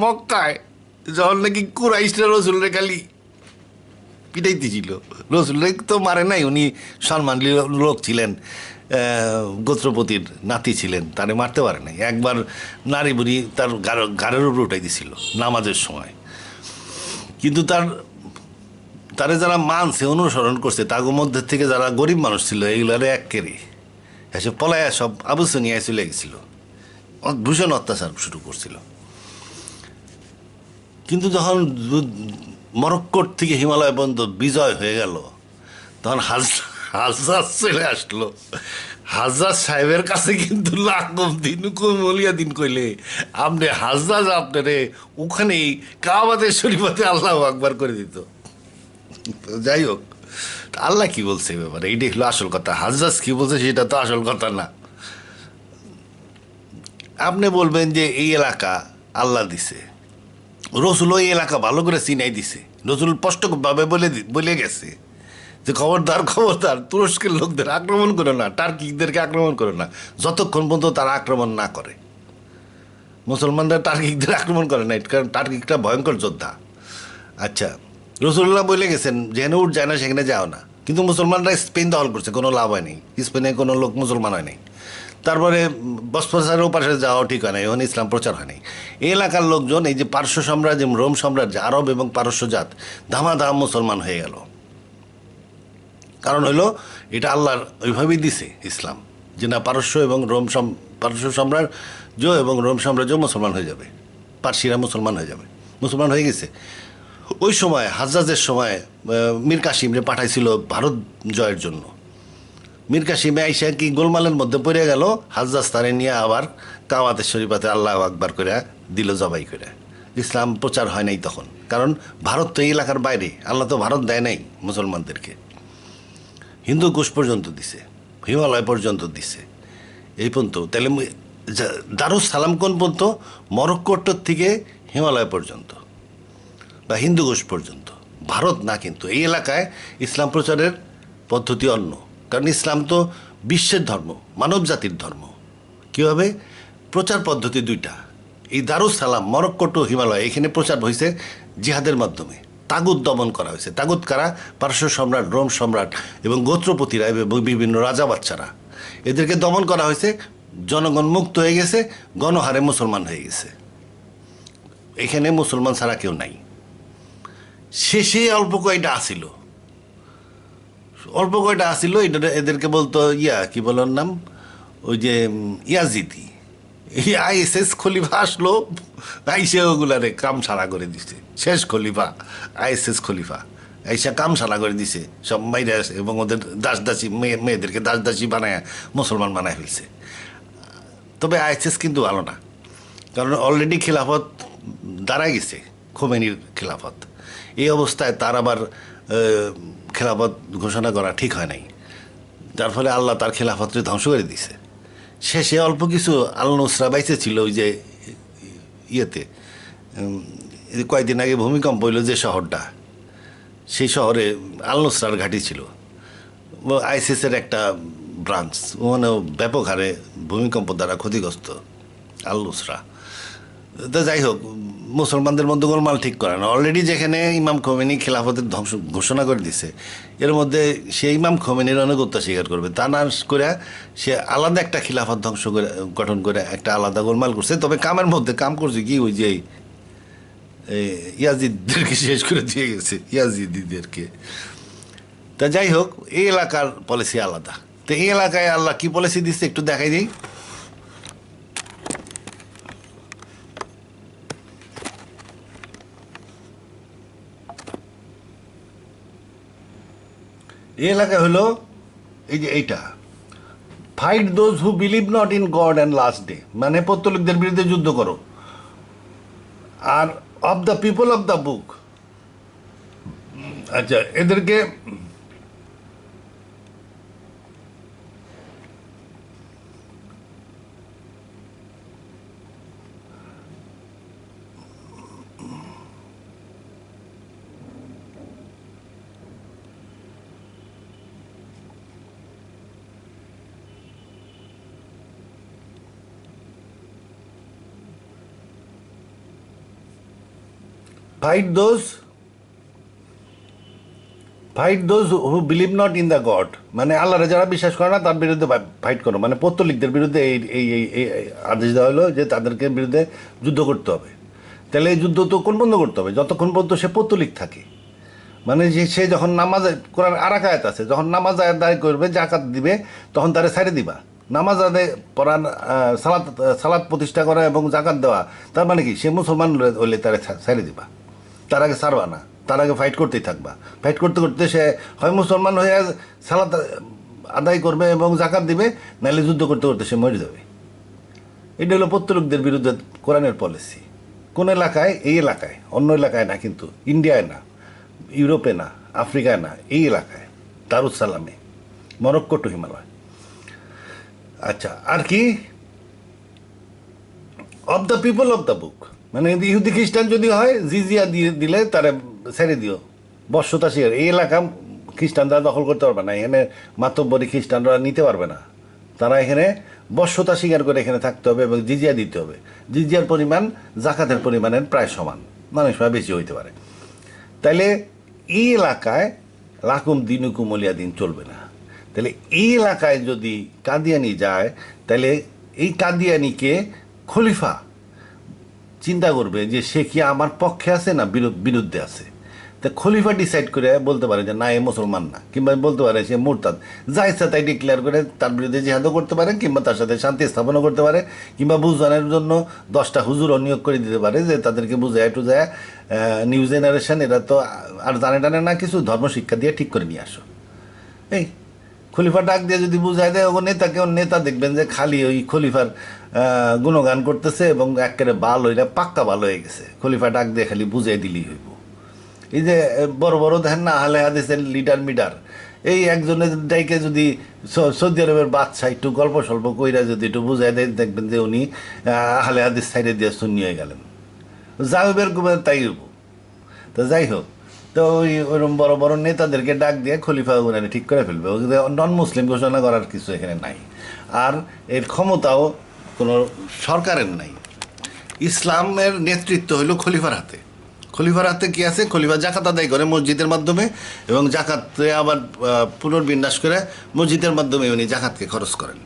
[SPEAKER 1] মক্কায়, যখন নাকি কুরাইশরা রসুলের খালি পিটাইতেছিল। রসুলের তো মারে নাই, উনি সম্মানী লোক ছিলেন, গোত্রপতির নাতি ছিলেন, তারে মারতে পারে নাই। একবার নারী বুড়ি তার গাড়ের উপরে উঠাই দিছিল নামাজের সময়। কিন্তু তারে যারা মানছে, অনুসরণ করছে, তার মধ্যে থেকে যারা গরিব মানুষ ছিল, এগুলারে এক কেড়ে এসে পলায়া সব আবুসনিয়ায় চলে গেছিল, ভীষণ অত্যাচার শুরু করছিল। কিন্তু যখন মরক্কোর থেকে হিমালয় পর্যন্ত বিজয় হয়ে গেল, তখন হাজ্জাজ চলে আসলো। হাজ্জাজ সাহেবের কাছে কিন্তু লাকুম দিনুকুম ওলিয়া দিন কইলে আপনি হাজ্জাজ আপনারে ওখানেই কাবাদের শরীফাতে আল্লাহু আকবার করে দিত। যাই হোক, আল্লাহ কি বলছে এ ব্যাপারে, এইটাই হলো আসল কথা। হাজ্জাজ কি বলছে সেটা তো আসল কথা না। আপনি বলবেন যে এই এলাকা আল্লাহ দিছে, রসুল ওই এলাকা ভালো করে চিনাই দিছে। রসুল স্পষ্টভাবে বলে গেছে যে খবরদার খবরদার, তুরস্কের লোকদের আক্রমণ করো না, টার্কিকদেরকে আক্রমণ করো না, যতক্ষণ পর্যন্ত তারা আক্রমণ না করে। মুসলমানরা টার্কিকদের আক্রমণ করে না, কারণ টার্কিকটা ভয়ঙ্কর যোদ্ধা। আচ্ছা, রসুল্লাহ বলে গেছেন যেখানে উঠ যায় না সেখানে যাও না। কিন্তু মুসলমানরা স্পেন দখল করছে, কোনো লাভ হয় নাই, স্পেনে কোনো লোক মুসলমান হয় নাই। তারপরে বসফরাসের ওপাশে যাওয়াও ঠিক হয় নাই, ওখানে ইসলাম প্রচার হয় নাই। এই এলাকার লোকজন, এই যে পারস্য সাম্রাজ্য, রোম সাম্রাজ্য, আরব এবং পারস্য জাত ধামাধাম মুসলমান হয়ে গেল। কারণ হলো এটা আল্লাহর ওইভাবেই দিছে ইসলাম, যে না পারস্য এবং পারস্য সাম্রাজ্য এবং রোম সাম্রাজ্য মুসলমান হয়ে যাবে, পার্সিরা মুসলমান হয়ে যাবে। মুসলমান হয়ে গেছে। ওই সময় হাজ্জাজের সময় মীর কাসিমরে পাঠাইছিল ভারত জয়ের জন্য। মীর কাসিমে আইসা কি গোলমালের মধ্যে পড়ে গেল, হাজ্জাজ তারে নিয়ে আবার কাওয়াতের শরীফাতে আল্লাহু আকবার করে দিল জবাই করে। ইসলাম প্রচার হয় নাই তখন, কারণ ভারত তো এই এলাকার বাইরে, আল্লাহ তো ভারত দেয় নাই মুসলমানদেরকে। হিন্দু কুশ পর্যন্ত দিছে, হিমালয় পর্যন্ত দিছে, এই পর্যন্ত। তাহলে দারুস সালাম কোন পর্যন্ত? মরক্কোট্টর থেকে হিমালয় পর্যন্ত বা হিন্দুকুশ পর্যন্ত, ভারত না। কিন্তু এই এলাকায় ইসলাম প্রচারের পদ্ধতি অন্য, কারণ ইসলাম তো বিশ্বের ধর্ম, মানব জাতির ধর্ম। কীভাবে প্রচার পদ্ধতি দুইটা। এই দারুস সালাম মরক্কো টু হিমালয়, এখানে প্রচার হয়েছে জিহাদের মাধ্যমে। তাগুত দমন করা হয়েছে। তাগুত কারা? পারস্য সম্রাট, রোম সম্রাট এবং গোত্রপতিরা এবং বিভিন্ন রাজা বাচ্চারা, এদেরকে দমন করা হয়েছে। জনগণ মুক্ত হয়ে গেছে, গণহারে মুসলমান হয়ে গেছে। এখানে মুসলমান ছাড়া কেউ নাই। শেষে অল্প কয়টা আসিল, এদেরকে বলতো কি বলার নাম, ওই যে ইয়াজিদি। এই আইএসএস খলিফা আসলো, আইসে ওগুলারে কাম সারা করে দিছে। শেষ খলিফা আইএসএস খলিফা আইসা কাম সারা করে দিছে সব মাইরা, এবং ওদের দাসদাসী মেয়েদেরকে দাসদাসী বানায় মুসলমান বানায় ফেলছে। তবে আইএসএস কিন্তু ভালো না, কারণ অলরেডি খিলাফত দাঁড়ায় গেছে, খোমেনির খিলাফত। এই অবস্থায় তার আবার খেলাফত ঘোষণা করা ঠিক হয় নাই, যার ফলে আল্লাহ তার খেলাফতকে ধ্বংস করে দিছে। শেষে অল্প কিছু আল নুসরা বাইসে ছিল, ওই যে ইয়েতে কয়েকদিন আগে ভূমিকম্প হইল যে শহরটা, সেই শহরে আল নুসরার ঘাঁটি ছিল। আইসিসের একটা ব্রাঞ্চ, ওখানেও ব্যাপক হারে ভূমিকম্প দ্বারা ক্ষতিগ্রস্ত আল নুসরা। তো যাই হোক, মুসলমানদের মধ্যে গোলমাল ঠিক করে না। অলরেডি যেখানে ইমাম খোমেনি খেলাফতের ধ্বংস ঘোষণা করে দিছে, এর মধ্যে সে ইমাম খোমেনির অনেকত্ব স্বীকার করবে, তা না করে সে আলাদা একটা খিলাফত ধ্বংস করে গঠন করে একটা আলাদা গোলমাল করছে। তবে কামের মধ্যে কাম করছে কি, ওই যে ইয়াজিদদেরকে শেষ করে দিয়ে গেছে, ইয়াজিদিদেরকে। তা যাই হোক, এই এলাকার পলিসি আলাদা। তো এই এলাকায় আল্লাহ কি পলিসি দিচ্ছে একটু দেখাই দিই। এই এলাকা হলো এই যে এইটা, fight those who believe not in God and last day, মানে পৌত্তলিকদের বিরুদ্ধে যুদ্ধ করো। আর of the people of the book, আচ্ছা এদেরকে fight those who believe not in the God, মানে আল্লাহরে যারা বিশ্বাস করে না তার বিরুদ্ধে ফাইট করো। মানে পৌত্তলিকদের বিরুদ্ধে এই এই এই আদেশ দেওয়া হলো যে তাদেরকে বিরুদ্ধে যুদ্ধ করতে হবে। তাহলে এই যুদ্ধ তো কোন বন্ধ করতে হবে, যতক্ষণ পর্যন্ত সে পৌত্তলিক থাকে। মানে যে সে যখন নামাজ, কোরআন আর এক আয়াত আছে, যখন নামাজ আদায় করবে, জাকাত দিবে, তখন তারে ছাড়ে দিবা। নামাজ আদায় পড়ান, সালাত প্রতিষ্ঠা করা এবং জাকাত দেওয়া, তার মানে কি সে মুসলমান হলে তারে ছাড়ে দিবা, তার আগে ছাড়বা না, তার আগে ফাইট করতেই থাকবা। ফাইট করতে করতে সে হয় মুসলমান হয়ে সালাত আদায় করবে এবং জাকাত দিবে, নাহলে যুদ্ধ করতে করতে সে মরে যাবে। এটা হলো পৌত্তলিকদের বিরুদ্ধে কোরআনের পলিসি। কোন এলাকায়? এই এলাকায়, অন্য এলাকায় না, কিন্তু ইন্ডিয়ায় না, ইউরোপে না, আফ্রিকায় না, এই এলাকায়, দারুসালামে, মরক্কো টু হিমালয়। আচ্ছা, আর কি? Of the people of the বুক, মানে ইহুদি খ্রিস্টান যদি হয়, জিজিয়া দিয়ে দিলে তারা ছেড়ে দিও, বর্ষতা শিয়ার। এই এলাকা খ্রিস্টানরা দখল করতে পারবে না, এখানে মাতব্বরী খ্রিস্টানরা নিতে পারবে না। তারা এখানে বর্ষতা স্বীকার করে এখানে থাকতে হবে এবং জিজিয়া দিতে হবে। জিজিয়ার পরিমাণ জাকাতের পরিমাণের প্রায় সমান, মানে সময় বেশি হইতে পারে। তাইলে এই এলাকায় লাকুম দিনুকুম ওলিয়া দিন চলবে না। তাহলে এই এলাকায় যদি কাদিয়ানি যায়, তাহলে এই কাদিয়ানিকে খলিফা চিন্তা করবে যে সে কি আমার পক্ষে আছে না বিরুদ্ধে আছে। তা খলিফা ডিসাইড করে বলতে পারে যে না, এ মুসলমান না, কিংবা বলতে পারে সে মুরতাদ, যা ইচ্ছা তাই ডিক্লেয়ার করে তার বিরুদ্ধে জিহাদও করতে পারে, কিংবা তার সাথে শান্তি স্থাপনও করতে পারে, কিংবা বুঝানোর জন্য 10টা হুজুরও নিয়োগ করে দিতে পারে যে তাদেরকে বুঝায় টুজায়, নিউ জেনারেশন এরা তো আর জানে টানে না কিছু, ধর্ম শিক্ষা দিয়ে ঠিক করে নিয়ে আসো। এই খলিফা ডাক দিয়ে যদি বুঝাই দেয়, ও নেতাকে, ওর নেতা দেখবেন যে খালি ওই খলিফার গুণগান করতেছে এবং একেবারে ভালো, এটা পাক্কা ভালো হয়ে গেছে। খলিফা ডাক দিয়ে খালি বুঝাই দিলেই হইব। এই যে বড় বড় দেখেন না আহলে হাদিসের লিডার মিডার, এই একজনের ডাইকে যদি সৌদি আরবের বাদশাহ একটু গল্প স্বল্প কইরা যদি একটু বুঝাই দেয়, দেখবেন যে উনি আহলে হাদিস সাইডে দিয়ে সুন্নি হয়ে গেলেন। যাবের কুবের তাই হইব। তো যাই হোক, তো ওইরকম বড় বড় নেতাদেরকে ডাক দিয়ে খলিফা উনারে ঠিক করে ফেলবে। নন মুসলিম ঘোষণা করার কিছু এখানে নাই, আর এর ক্ষমতাও কোনো সরকারের নাই। ইসলামের নেতৃত্ব হইল খলিফার হাতে। খলিফার হাতে কি আছে? খলিফা জাকাত আদায় করে মসজিদের মাধ্যমে, এবং জাকাতে আবার পুনর্বিন্যাস করে মসজিদের মাধ্যমে উনি জাকাতকে খরচ করেন।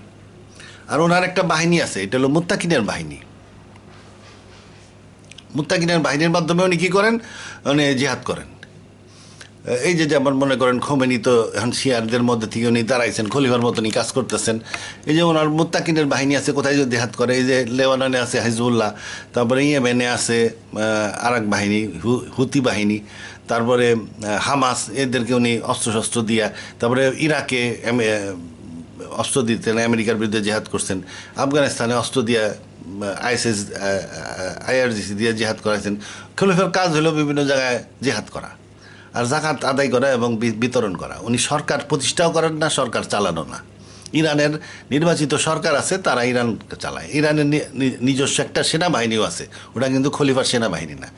[SPEAKER 1] আর ওনার একটা বাহিনী আছে, এটা হলো মুত্তাকিনের বাহিনী। মুত্তাকিনের বাহিনীর মাধ্যমে উনি কী করেন? উনি জিহাদ করেন। এই যে যেমন মনে করেন খোমেনি তো এখন শিয়ারদের মধ্যে থেকে উনি দাঁড়াইছেন, খলিফার মতনই কাজ করতেছেন। এই যে ওনার মুত্তাকিনের বাহিনী আছে, কোথায় যে জিহাদ করে, এই যে লেবাননে আছে হিজবুল্লাহ, তারপরে ইয়েমেনে আছে আর এক বাহিনী হুতি বাহিনী, তারপরে হামাস, এদেরকে উনি অস্ত্রশস্ত্র দিয়া, তারপরে ইরাকে অস্ত্র দিতেন, আমেরিকার বিরুদ্ধে জিহাদ করছেন, আফগানিস্তানে অস্ত্র দিয়া আইএসএস আইআরজিসি দিয়ে জিহাদ করাইছেন। খলিফার কাজ হলো বিভিন্ন জায়গায় জিহাদ করা আর জাকাত আদায় করা এবং বিতরণ করা। উনি সরকার প্রতিষ্ঠাও করেন না, সরকার চালানো না। ইরানের নির্বাচিত সরকার আছে, তারা ইরান চালায়। ইরানের নিজস্ব একটা সেনাবাহিনীও আছে, ওটা কিন্তু খলিফার সেনাবাহিনী না।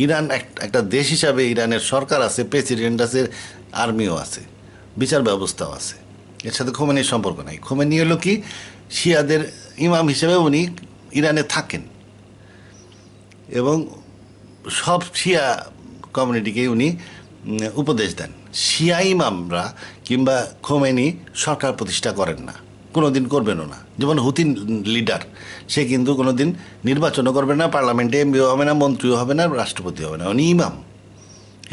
[SPEAKER 1] ইরান একটা দেশ হিসাবে ইরানের সরকার আছে, প্রেসিডেন্ট আছে, আর্মিও আছে। বিচার ব্যবস্থাও আছে, এর সাথে খোমেনির সম্পর্ক নাই। খোমেনি হলো কি শিয়াদের ইমাম হিসেবে উনি ইরানে থাকেন এবং সব শিয়া কমিউনিটিকে উনি উপদেশ দেন। শিয়া ইমামরা কিংবা খোমেনি সরকার প্রতিষ্ঠা করেন না, কোনো দিন করবেনও না। যেমন হুতি লিডার, সে কিন্তু কোনো দিন নির্বাচনও করবে না, পার্লামেন্টে এমপিও হবে না, মন্ত্রীও হবে না, রাষ্ট্রপতি হবে না, উনি ইমাম।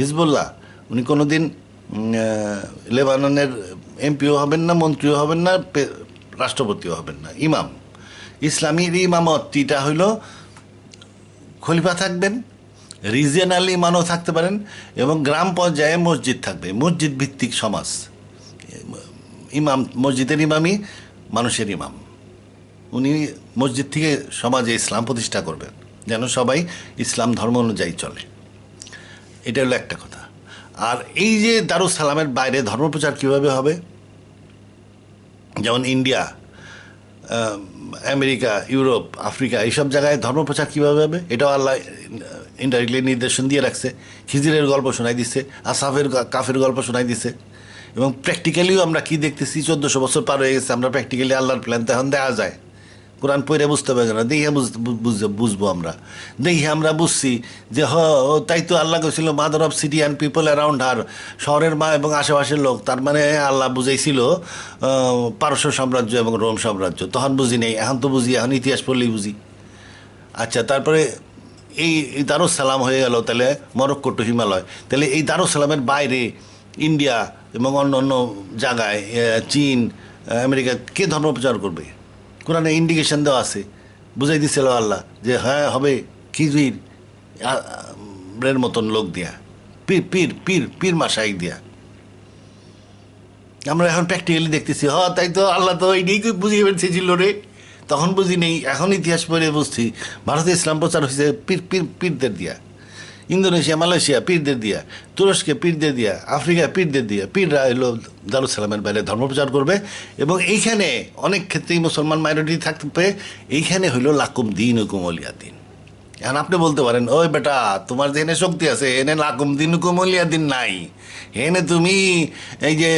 [SPEAKER 1] হিজবুল্লাহ উনি কোনো দিন লেবাননের এমপিও হবেন না, মন্ত্রীও হবেন না, রাষ্ট্রপতিও হবেন না, ইমাম। ইসলামীর ইমামতিটা হইল খলিফা থাকবেন, রিজিয়নাল ইমামও থাকতে পারেন এবং গ্রাম পর্যায়ে মসজিদ থাকবে, মসজিদ ভিত্তিক সমাজ। ইমাম মসজিদের ইমামই মানুষের ইমাম, উনি মসজিদ থেকে সমাজে ইসলাম প্রতিষ্ঠা করবেন যেন সবাই ইসলাম ধর্ম অনুযায়ী চলে। এটা হলো একটা কথা। আর এই যে দারুস সালামের বাইরে ধর্মপ্রচার কীভাবে হবে, যেমন ইন্ডিয়া, আমেরিকা, ইউরোপ, আফ্রিকা, এইসব জায়গায় ধর্মপ্রচার কীভাবে হবে, এটাও আল্লাহ ইনডাইরেক্টলি নির্দেশন দিয়ে রাখছে। খিজিরের গল্প শোনাই দিচ্ছে, আসাফের কাফের গল্প শোনাই দিচ্ছে এবং প্র্যাকটিক্যালিও আমরা কি দেখতেছি, 1400 বছর পার হয়ে গেছে, আমরা প্র্যাকটিক্যালি আল্লাহর প্ল্যান তখন দেওয়া যায়। কোরআন পড়ে বুঝতে হবে না, দেখে বুঝবো আমরা, দেখে আমরা বুঝছি যে তাই তো আল্লাহ কইছিল mother of city and people around হার, শহরের মা এবং আশেপাশের লোক। তার মানে আল্লাহ বুঝাইছিল পারস্য সাম্রাজ্য এবং রোম সাম্রাজ্য। তখন বুঝি নেই, এখন তো বুঝি, এখন ইতিহাস পড়লেই বুঝি। আচ্ছা, তারপরে এই দারুস সালাম হয়ে গেল, তাহলে মরক্কো টু হিমালয়। তাহলে এই দারুস সালামের বাইরে ইন্ডিয়া এবং অন্য অন্য জায়গায় চীন, আমেরিকা কে ধর্মপ্রচার করবে? কোরআনে ইন্ডিকেশন দেওয়া আছে, বুঝাই দিছিল আল্লাহ যে হ্যাঁ হবে খিজির এর মতন লোক দিয়া, পীর পীর পীর পীর মাসাইক দিয়া। আমরা এখন প্র্যাকটিক্যালি দেখতেছি, তাই তো আল্লাহ তো এইটাই বুঝিয়ে ফেলছিল রে, তখন বুঝি নেই, এখন ইতিহাস পড়ে বুঝছি ভারতে ইসলাম প্রচার হয়েছে পীরদের দিয়া, ইন্দোনেশিয়া, মালয়েশিয়া পীরদের দিয়া, তুরস্কে পীরদের দিয়া, আফ্রিকায় পীরদের দিয়া। পীররা এলো দারুস সালামের বাইরে ধর্মপ্রচার করবে এবং এইখানে অনেক ক্ষেত্রেই মুসলমান মাইনরিটি থাকবে। এইখানে হইলো লাকুম দিন হুকুম ওলিয়া দিন। এখন আপনি বলতে পারেন, ওই বেটা তোমার যে এনে শক্তি আছে, এনে লাকুম দিন হুকুম ওলিয়া দিন নাই, এনে তুমি এই যে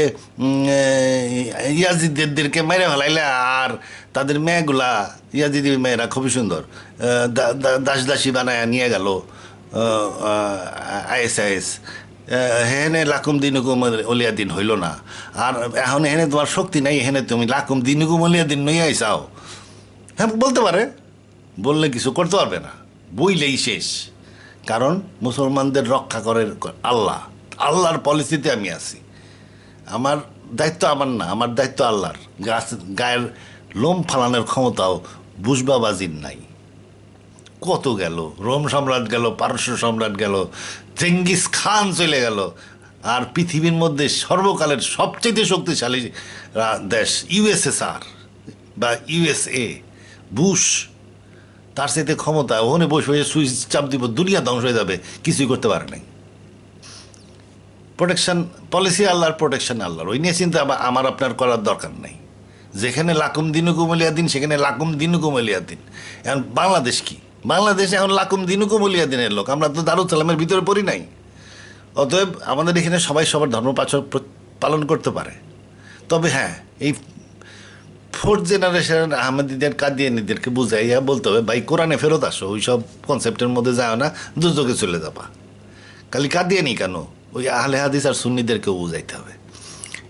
[SPEAKER 1] ইয়াজিদদেরকে মেরে ফেলাইলে আর তাদের মেয়েগুলা, ইয়াজিদি মেয়েরা খুবই সুন্দর, দাসী বানায় নিয়ে গেল ISIS, হেনে লাকুম দিন হুকুম অলিয়া দিন হইল না। আর এখন এখানে তোমার শক্তি নাই, এখানে তুমি লাকুম দিন হুকুম অলিয়া দিন নই আইসাও। হ্যাঁ বলতে পারে, বললে কিছু করতে পারবে না, বইলেই শেষ। কারণ মুসলমানদের রক্ষা করে আল্লাহ, আল্লাহর পলিসিতে আমি আছি। আমার দায়িত্ব আমার না, আমার দায়িত্ব আল্লাহর। গায়ের লোম ফালানোর ক্ষমতাও বুঝবাবাজির নাই। কত গেল, রোম সম্রাট গেল, পারস্য সম্রাট গেল, চেঙ্গিস খান চলে গেল, আর পৃথিবীর মধ্যে সর্বকালের সবচেয়ে শক্তিশালী দেশ USSR বা USA, বুশ, তার সাথে ক্ষমতা, ওখানে বসে বসে সুইচ চাপ দিব, দুনিয়া ধ্বংস হয়ে যাবে, কিছুই করতে পারে নাই। প্রোটেকশন পলিসি আল্লাহর, প্রোটেকশন আল্লাহর, ওই নিয়ে চিন্তা আমার আপনার করার দরকার নাই। যেখানে লাকুম দিন কুমলিয়া দিন, সেখানে লাকুম দিন কুমলিয়া দিন। এখন বাংলাদেশ কি? বাংলাদেশ এখন লাকুম দিন কুমলিয়া দিনের লোক, আমরা তো দারুস সালামের ভিতরে পড়ি নাই। অতএব আমাদের এখানে সবাই সবার ধর্ম পালন করতে পারে। তবে হ্যাঁ, এই 4th জেনারেশন আহমেদীদের, কাদিয়ানীদেরকে বুঝাইয়া বলতে হবে, ভাই কোরআনে ফেরত আসো, ওই সব কনসেপ্টের মধ্যে যাও না, দুর্যোগে চলে যাবা। খালি কাদিয়ানি কেন, ওই আহলে হাদিস আর সুন্নিদেরকেও বুঝাইতে হবে।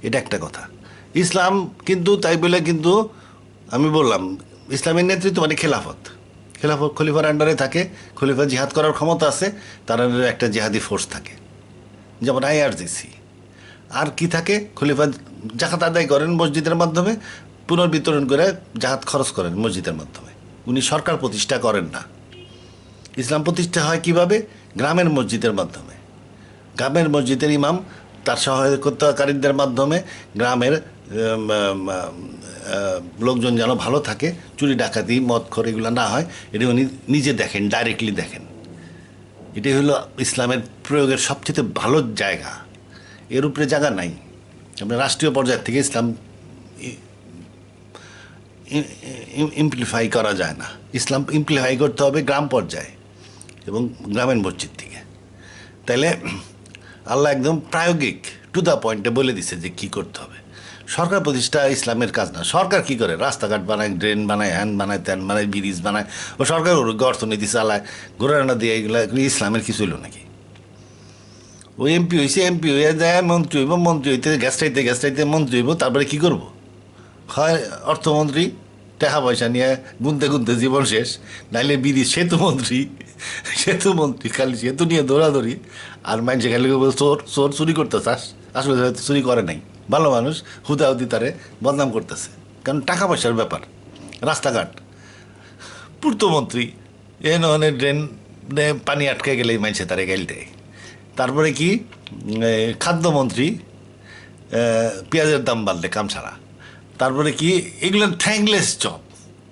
[SPEAKER 1] এটা একটা কথা। ইসলাম কিন্তু তাই বলে কিন্তু আমি বললাম ইসলামের নেতৃত্ব মানে খেলাফত খলিফার আন্ডারে থাকে, খলিফা জিহাদ করার ক্ষমতা আছে, তার আন্ডারে একটা জিহাদি ফোর্স থাকে, যেমন IRGC। আর কি থাকে, খলিফা জাকাত আদায় করেন মসজিদের মাধ্যমে, পুনর্বিতরণ করে জাকাত খরচ করেন মসজিদের মাধ্যমে। উনি সরকার প্রতিষ্ঠা করেন না। ইসলাম প্রতিষ্ঠা হয় কিভাবে? গ্রামের মসজিদের মাধ্যমে। গ্রামের মসজিদের ইমাম তার সহায়তাকারীদের মাধ্যমে গ্রামের লোকজন যেন ভালো থাকে, চুরি ডাকাতি মদখোর এগুলো না হয়, এটা উনি নিজে দেখেন, ডাইরেক্টলি দেখেন। এটাই হলো ইসলামের প্রয়োগের সবচেয়ে ভালো জায়গা। এর উপরে জায়গা নাই। আপনার রাষ্ট্রীয় পর্যায় থেকে ইসলাম ইমপ্লিফাই করা যায় না। ইসলাম ইমপ্লিফাই করতে হবে গ্রাম পর্যায়ে এবং গ্রামের মসজিদ থেকে। তাইলে আল্লাহ একদম প্রায়োগিক টু দ্য পয়েন্টে বলে দিছে যে কি করতে হবে। সরকার প্রতিষ্ঠা ইসলামের কাজ না। সরকার কি করে? রাস্তাঘাট বানায়, ড্রেন বানায়, হ্যান বানায়, ত্যান বানায়, ব্রিজ বানায়, ও সরকার অর্থনীতি চালায়, ঘোরানা দিয়ে এগুলো ইসলামের কিছু হইল নাকি? ওই এমপি হয়েছে, এমপি হয়ে যায় মন্ত্রী হইব, মন্ত্রী হইতে গ্যাসটাইতে মন্ত্রী হইব, তারপরে কি করব? হয় অর্থমন্ত্রী, টাকা পয়সা নিয়ে গুনতে গুনতে জীবন শেষ, নাইলে বিধি সেতু মন্ত্রী খালি সেতু নিয়ে দৌড়াদৌড়ি, আর মানুষে খালি চোর চোর চুরি করতে চাস, আসলে হয়তো চুরি করে নাই, ভালো মানুষ হুদাহুদি তারে বদনাম করতেছে, কারণ টাকা পয়সার ব্যাপার। রাস্তাঘাট, পূর্তমন্ত্রী এ নয় ড্রেন পানি আটকে গেলেই মানুষে তারে গেল দেয়। তারপরে কি খাদ্যমন্ত্রী, পেঁয়াজের দাম বাড়লে কাম ছাড়া। তারপরে কি এগুলো থ্যাঙ্কলেস জব,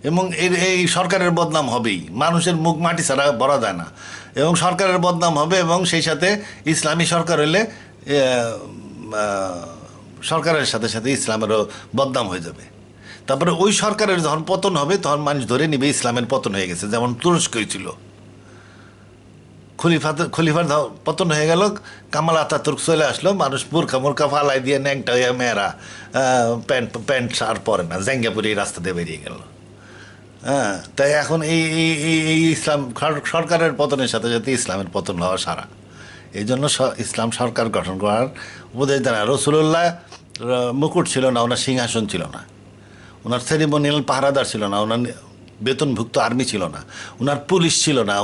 [SPEAKER 1] এবং এই সরকারের বদনাম হবেই, মানুষের মুখ মাটি ছাড়া ভরা যায় না, এবং সরকারের বদনাম হবে, এবং সেই সাথে ইসলামী সরকার হলে সরকারের সাথে সাথে ইসলামেরও বদনাম হয়ে যাবে। তারপরে ওই সরকারের যখন পতন হবে তখন মানুষ ধরে নিবে ইসলামের পতন হয়ে গেছে, যেমন তুরস্কই ছিল। খলিফার পতন হয়ে গেল, কামাল আতাতুর্ক চলে আসলো, মানুষ বোরখা ফালাই দিয়ে ন্যাংটা হইয়া মেয়েরা প্যান্ট আর পরে না, জাঙ্গাপুরে এই রাস্তা দিয়ে বেরিয়ে গেল। হ্যাঁ, তাই এখন এই ইসলাম সরকারের পতনের সাথে সাথে ইসলামের পতন হওয়া সারা। এই জন্য ইসলাম সরকার গঠন করার উপদেশ দেন। রসুল্লাহ মুকুট ছিল না, ওনার সিংহাসন ছিল না, ওনার সেরিমোনিয়াল পাহারাদার ছিল না, ওনার বেতনভুক্ত আর্মি ছিল না, ওনার পুলিশ ছিল না,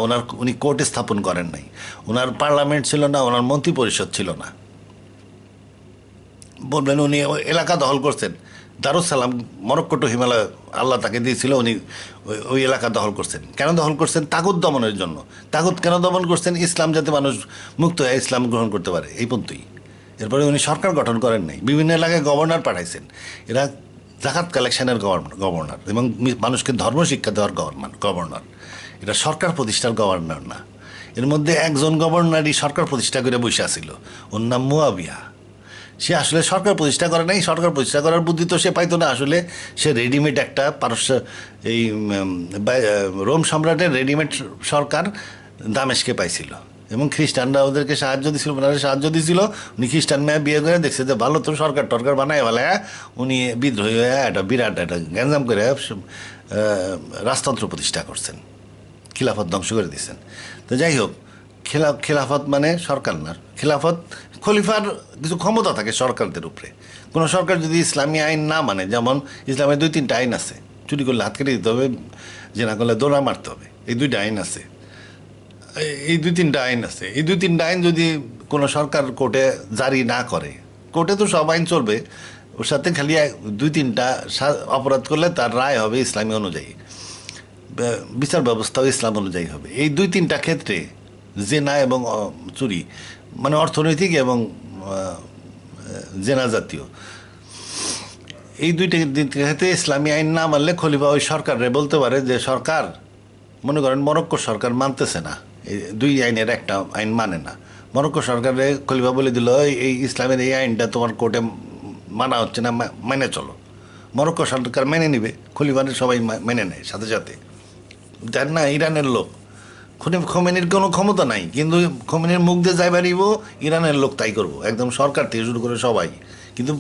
[SPEAKER 1] উনি কোর্ট স্থাপন করেন নাই, ওনার পার্লামেন্ট ছিল না, ওনার মন্ত্রী পরিষদ ছিল না। বলবেন উনি এলাকা দখল করছেন, দারুসালাম মরক্কো টু হিমালয় আল্লাহ তাকে দিয়েছিল, উনি ওই এলাকা দখল করছেন। কেন দখল করছেন? তাগুত দমনের জন্য। তাগুত কেন দমন করছেন? ইসলাম যাতে মানুষ মুক্ত হয়ে ইসলাম গ্রহণ করতে পারে, এই পর্যন্তই। এরপরে উনি সরকার গঠন করেন নাই, বিভিন্ন এলাকায় গভর্নর পাঠাইছেন, এরা জাকাত কালেকশনের গভর্নর এবং মানুষকে ধর্ম শিক্ষা দেওয়ার গভর্নর। এটা সরকার প্রতিষ্ঠার গভর্নর না। এর মধ্যে একজন গভর্নরই সরকার প্রতিষ্ঠা করে বসে আছিল, ওর নাম মুয়াবিয়া। সে আসলে সরকার প্রতিষ্ঠা করে নাই, সরকার প্রতিষ্ঠা করার বুদ্ধি তো সে পাইতো না, আসলে সে রেডিমেড একটা এই রোম সম্রাটের রেডিমেড সরকার দামেশকে পাইছিল, এবং খ্রিস্টানরা ওদেরকে সাহায্য দিয়েছিল, ওনারা সাহায্য দিয়েছিল। উনি খ্রিস্টান মেয়ে বিয়ে করে দেখছে যে ভালো তো সরকার টরকার বানায় ফেলে, উনি বিদ্রোহী হয়ে একটা বিরাট একটা গ্যাঞ্জাম করে রাজতন্ত্র প্রতিষ্ঠা করছেন, খিলাফত ধ্বংস করে দিয়েছেন। তো যাই হোক, খেলাফত মানে সরকার না, খেলাফত খলিফার কিছু ক্ষমতা থাকে সরকারদের উপরে। কোনো সরকার যদি ইসলামী আইন না মানে, যেমন ইসলামের 2-3টা আইন আছে, চুরি করলে হাত কেটে দিতে হবে, জেনা করলে দৌড়া মারতে হবে, এই 2টা আইন আছে, এই 2-3টা আইন আছে। এই 2-3টা আইন যদি কোনো সরকার কোর্টে জারি না করে, কোর্টে তো সব আইন চলবে, ওর সাথে খালি 2-3টা অপরাধ করলে তার রায় হবে ইসলামী অনুযায়ী, বিচার ব্যবস্থাও ইসলাম অনুযায়ী হবে। এই 2-3টা ক্ষেত্রে জেনা এবং চুরি, মানে অর্থনৈতিক এবং জেনা জাতীয়, এই 2টা ক্ষেত্রে ইসলামী আইন না মানলে খলিফা ওই সরকারে বলতে পারে যে সরকার, মনে করেন মরক্কো সরকার মানতেছে না, এই 2 আইনের একটা আইন মানে না, মরক্কো সরকারে খলিফা বলে দিল এই ইসলামের এই আইনটা তোমার কোর্টে মানা হচ্ছে না, মেনে চলো। মরক্কো সরকার মেনে নিবে, খলিফানের সবাই মেনে নেয় সাথে সাথে। দেন না, ইরানের লোক, খোমেনির কোনো ক্ষমতা নাই, কিন্তু খোমেনির মুখ দিয়ে যাই পারিব, ইরানের লোক তাই করবো, একদম সরকার থেকে শুরু করে সবাই, কিন্তু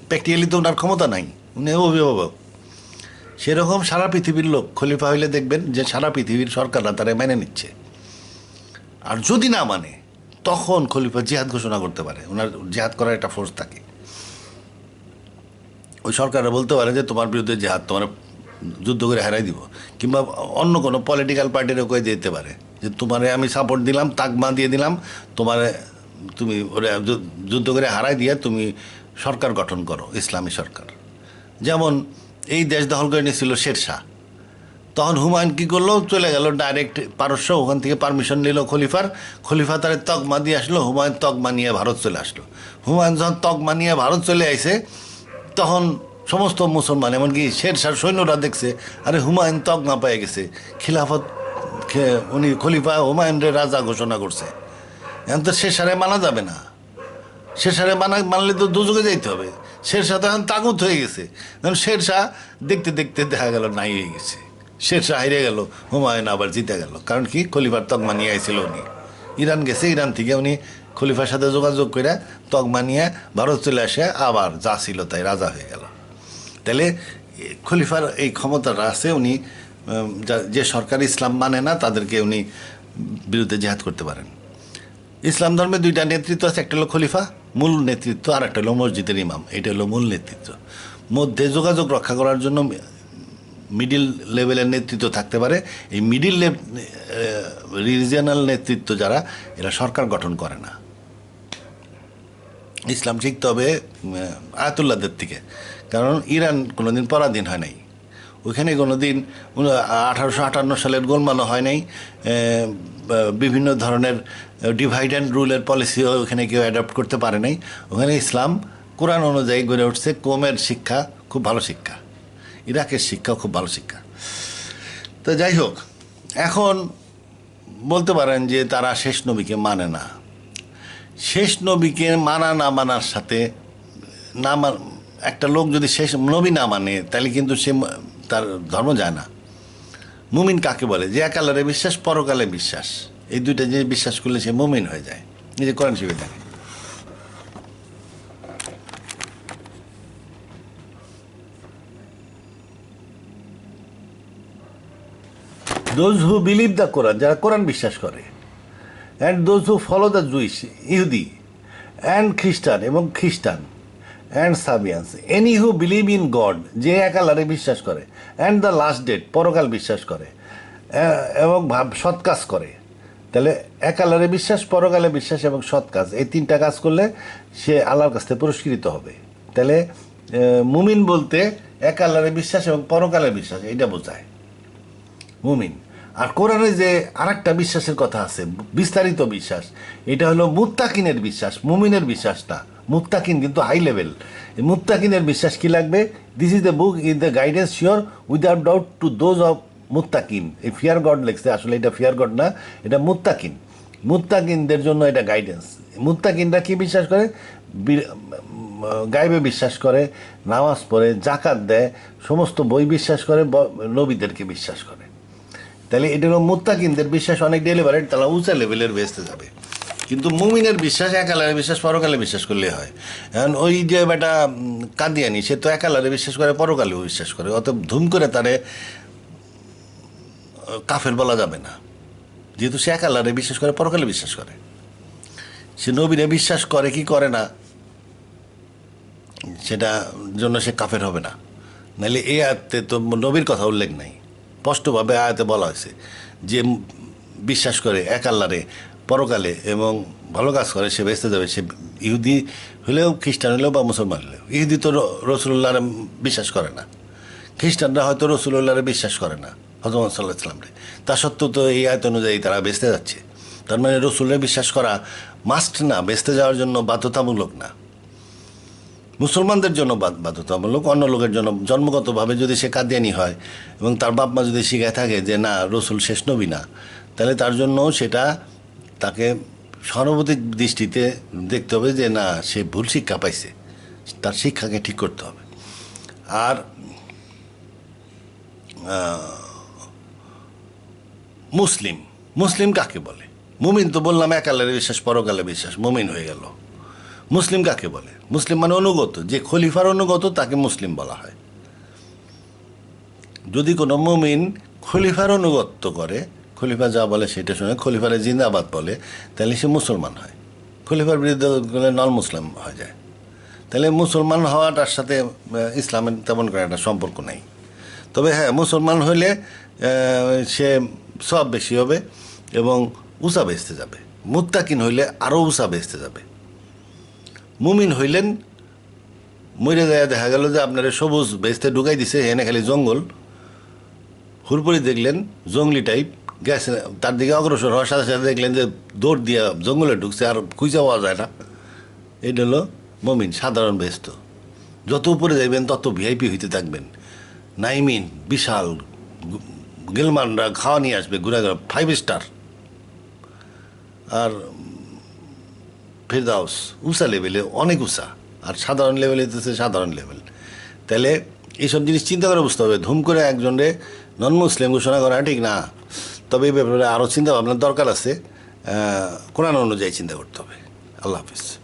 [SPEAKER 1] প্র্যাকটিক্যালি তো ওনার ক্ষমতা নাই, উনি অভিভাবক। সেরকম সারা পৃথিবীর লোক খলিফা হইলে দেখবেন যে সারা পৃথিবীর সরকাররা তারা মেনে নিচ্ছে। আর যদি না মানে, তখন খলিফা জিহাদ ঘোষণা করতে পারে, ওনার জিহাদ করার একটা ফোর্স থাকে। ওই সরকাররা বলতে পারে যে তোমার বিরুদ্ধে জিহাদ, তোমার যুদ্ধ করে হারাই দিব, কিংবা অন্য কোনো পলিটিক্যাল পার্টিরও কয়ে দিতে পারে যে তোমারে আমি সাপোর্ট দিলাম, তাকমা দিয়ে দিলাম, তুমি ওরা যুদ্ধ করে হারাই দিয়ে তুমি সরকার গঠন করো, ইসলামী সরকার। যেমন এই দেশ দখল করে নিয়েছিল শেরশাহ, তখন হুমায়ুন কী করলো, চলে গেল ডাইরেক্ট পারস্য, ওখান থেকে পারমিশন নিল খলিফা তার তকমা দিয়ে আসলো, হুমায়ুন তকমা নিয়ে ভারত চলে আসলো। হুমায়ুন যখন তকমা নিয়ে ভারত চলে আসে, তখন সমস্ত মুসলমান, এমনকি শেরশাহ সৈন্যরা দেখছে আরে হুমায়ুন তকমা পেয়ে গেছে, খিলাফত উনি খলিফা হুমায়ুনের রাজা ঘোষণা করছে, এখন তো শেরশাহে মানা যাবে না, শেরশাহে মানলে তো দুযুগে যাইতে হবে। শেরশাহ তো এখন তাগুত হয়ে গেছে, কারণ শেরশাহ দেখতে দেখতে দেখা গেল নাই হয়ে গেছে, শেরশাহ হারিয়ে গেল, হুমায়ুন আবার জিতে গেল। কারণ কি, খলিফার তকমা নিয়ে আইছিল উনি, ইরান গেছে, ইরান থেকে উনি খলিফার সাথে যোগাযোগ করে তকমা নিয়ে ভারত চলে আসে, আবার যা ছিল তাই রাজা হয়ে গেল। তাহলে খলিফার এই ক্ষমতাটা আছে, উনি যে সরকার ইসলাম মানে না তাদেরকে উনি বিরুদ্ধে জেহাদ করতে পারেন। ইসলাম ধর্মে দুইটা নেতৃত্ব আছে, একটা হলো খলিফা মূল নেতৃত্ব, আর একটা হলো মসজিদের ইমাম, এটা হলো মূল নেতৃত্ব। মধ্যে যোগাযোগ রক্ষা করার জন্য মিডিল লেভেলের নেতৃত্ব থাকতে পারে। এই মিডিল রিজিয়নাল নেতৃত্ব যারা, এরা সরকার গঠন করে না। ইসলাম শিখতে হবে আয়াতুল্লাহদের থেকে, কারণ ইরান কোনোদিন পরাধীন হয় নাই, ওইখানে কোনোদিন 1858 সালের গোলমালও হয় নাই, বিভিন্ন ধরনের ডিভাইড অ্যান্ড রুলের পলিসিও ওখানে কেউ অ্যাডাপ্ট করতে পারে নাই। ওখানে ইসলাম কোরআন অনুযায়ী গড়ে উঠছে। কোমের শিক্ষা খুব ভালো শিক্ষা, ইরাকের শিক্ষাও খুব ভালো শিক্ষা। তো যাই হোক, এখন বলতে পারেন যে তারা শেষ নবীকে মানে না। শেষ নবীকে মানা না মানার সাথে একটা লোক যদি শেষ নবী না মানে, তাহলে কিন্তু সে তার ধর্ম যায় না। মুমিন কাকে বলে? যে এক আল্লাহরে বিশ্বাস, পরকালে বিশ্বাস, এই দুইটা জিনিস বিশ্বাস করলে সে মুমিন হয়ে যায়। এই যে কোরআন শরীফে দেখে, those who believe the Quran, যারা কোরআন বিশ্বাস করে, and those who follow the Jewish, ইহুদি, অ্যান্ড খ্রিস্টান এবং খ্রিস্টান, and Sabians, any who believe in God, যে এক আল্লাহরে বিশ্বাস করে, অ্যান্ড দ্য লাস্ট ডেট, পরকাল বিশ্বাস করে, এবং সৎ কাজ করে। তাহলে এক আল্লাহরে বিশ্বাস, পরকালে বিশ্বাস এবং সৎ কাজ, এই তিনটা কাজ করলে সে আল্লাহর কাছ থেকে পুরস্কৃত হবে। তাহলে মুমিন বলতে এক আল্লাহরে বিশ্বাস এবং পরকালে বিশ্বাস, এইটা বোঝায় মুমিন। আর কোরআনে যে আরেকটা বিশ্বাসের কথা আছে, বিস্তারিত বিশ্বাস, এটা হলো মুত্তাকিনের বিশ্বাস, মুমিনের বিশ্বাস না। মুত্তাকিন কিন্তু হাই লেভেল। মুত্তাকিনের বিশ্বাস কি লাগবে? This is the book is the guidance sure without doubt to those of মুত্তাকিন। এই ফিয়ার গড লেখছে, আসলে এটা ফিয়ার গড না, এটা মুত্তাকিন। মুত্তাকিনদের জন্য এটা গাইডেন্স। মুত্তাকিনরা কি বিশ্বাস করে? গায়েবে বিশ্বাস করে, নামাজ পড়ে, জাকাত দেয়, সমস্ত বই বিশ্বাস করে, নবীদেরকে বিশ্বাস করে। তাহলে এটা হলো মুত্তাকিনদের বিশ্বাস, অনেক ডেলিভারেট, তারা উঁচা লেভেলের বেসতে যাবে। কিন্তু মুমিনের বিশ্বাস এক আল্লাহরে বিশ্বাস, পরকালে বিশ্বাস করলে হয়। এখন ওই যে বেটা কাদিয়ানি, সে তো এক আল্লাহরে বিশ্বাস করে, পরকালেও বিশ্বাস করে, অত ধুম করে তারে কাফের বলা যাবে না, যেহেতু সে এক আল্লাহরে বিশ্বাস করে, পরকালে বিশ্বাস করে। সে নবীরে বিশ্বাস করে কি করে না, সেটা জন্য সে কাফের হবে না। নাহলে এই আয়াতে তো নবীর কথা উল্লেখ নাই, স্পষ্টভাবে আয়াতে বলা হয়েছে যে বিশ্বাস করে এক আল্লাহরে, পরকালে এবং ভালো কাজ করে, সে বেঁচতে যাবে। সে ইহুদি হলেও, খ্রিস্টান হলেও বা মুসলমান হলেও। ইহুদি তো রসুল্লাহরে বিশ্বাস করে না, খ্রিস্টানরা হয়তো রসুল্লাহরে বিশ্বাস করে না, হযরত সাল্লাল্লাহু আলাইহি ওয়াসাল্লামরে। তা সত্ত্বেও তো এই আয়াত অনুযায়ী তারা বেঁচতে যাচ্ছে। তার মানে রসুলের বিশ্বাস করা মাস্ট না, বেঁচতে যাওয়ার জন্য বাধ্যতামূলক না। মুসলমানদের জন্য বাধ্যতামূলক, অন্য লোকের জন্য জন্মগতভাবে যদি সে কাদিয়ানি হয় এবং তার বাপ মা যদি শিখায় থাকে যে না রসুল শেষ নবী না, তাহলে তার জন্য সেটা তাকে সহানুভূতির দৃষ্টিতে দেখতে হবে যে না, সে ভুল শিক্ষা পাইছে, তার শিক্ষাকে ঠিক করতে হবে। আর মুসলিম কাকে বলে? মুমিন তো বললাম এক আল্লাহর বিশ্বাস, পরকালে বিশ্বাস, মুমিন হয়ে গেল। মুসলিম কাকে বলে? মুসলিম মানে অনুগত, যে খলিফার অনুগত তাকে মুসলিম বলা হয়। যদি কোনো মুমিন খলিফার অনুগত্য করে, খলিফা যা বলে সেটা শুনে খলিফারে জিন্দাবাদ বলে, তাহলে সে মুসলমান হয়। খলিফার বিরুদ্ধে গেলে নন মুসলিম হয়ে যায়। তাহলে মুসলমান হওয়াটার সাথে ইসলামের তেমন করে একটা সম্পর্ক নেই। তবে হ্যাঁ, মুসলমান হইলে সে সব বেশি হবে এবং উঁচা বেচতে যাবে। মুত্তাকিন হইলে আরও উঁচা বেচতে যাবে। মুমিন হইলেন, মরে যায় দেখা গেল যে আপনার সবুজ বেচতে ঢুকাই দিছে, এনে খালি জঙ্গল, হুরপুরি দেখলেন জঙ্গলি টাইপ, গেছে তার দিকে অগ্রসর হওয়ার সাথে সাথে দেখলেন যে দৌড় দিয়া জঙ্গলে ঢুকছে, আর খুঁজে পাওয়া যায় না। এটা হলো মুমিন, সাধারণ বেচত। যত উপরে যাইবেন তত ভিআইপি হইতে থাকবেন। নাইমিন বিশাল, গেলমানরা খাওয়া নিয়ে আসবে ঘুরে ঘুরে, 5 স্টার। আর ফেরদাউস উঁচা লেভেলে, অনেক উঁচা, আর সাধারণ লেভেলে হইতেছে সাধারণ লেভেল। তাহলে এইসব জিনিস চিন্তা করে বুঝতে হবে। ধুম করে একজনরে নন মুসলিম ঘোষণা করা ঠিক না। তবে এই ব্যাপারে আরও চিন্তা ভাবনার দরকার আছে, কোরআন অনুযায়ী চিন্তা করতে হবে। আল্লাহ হাফিজ।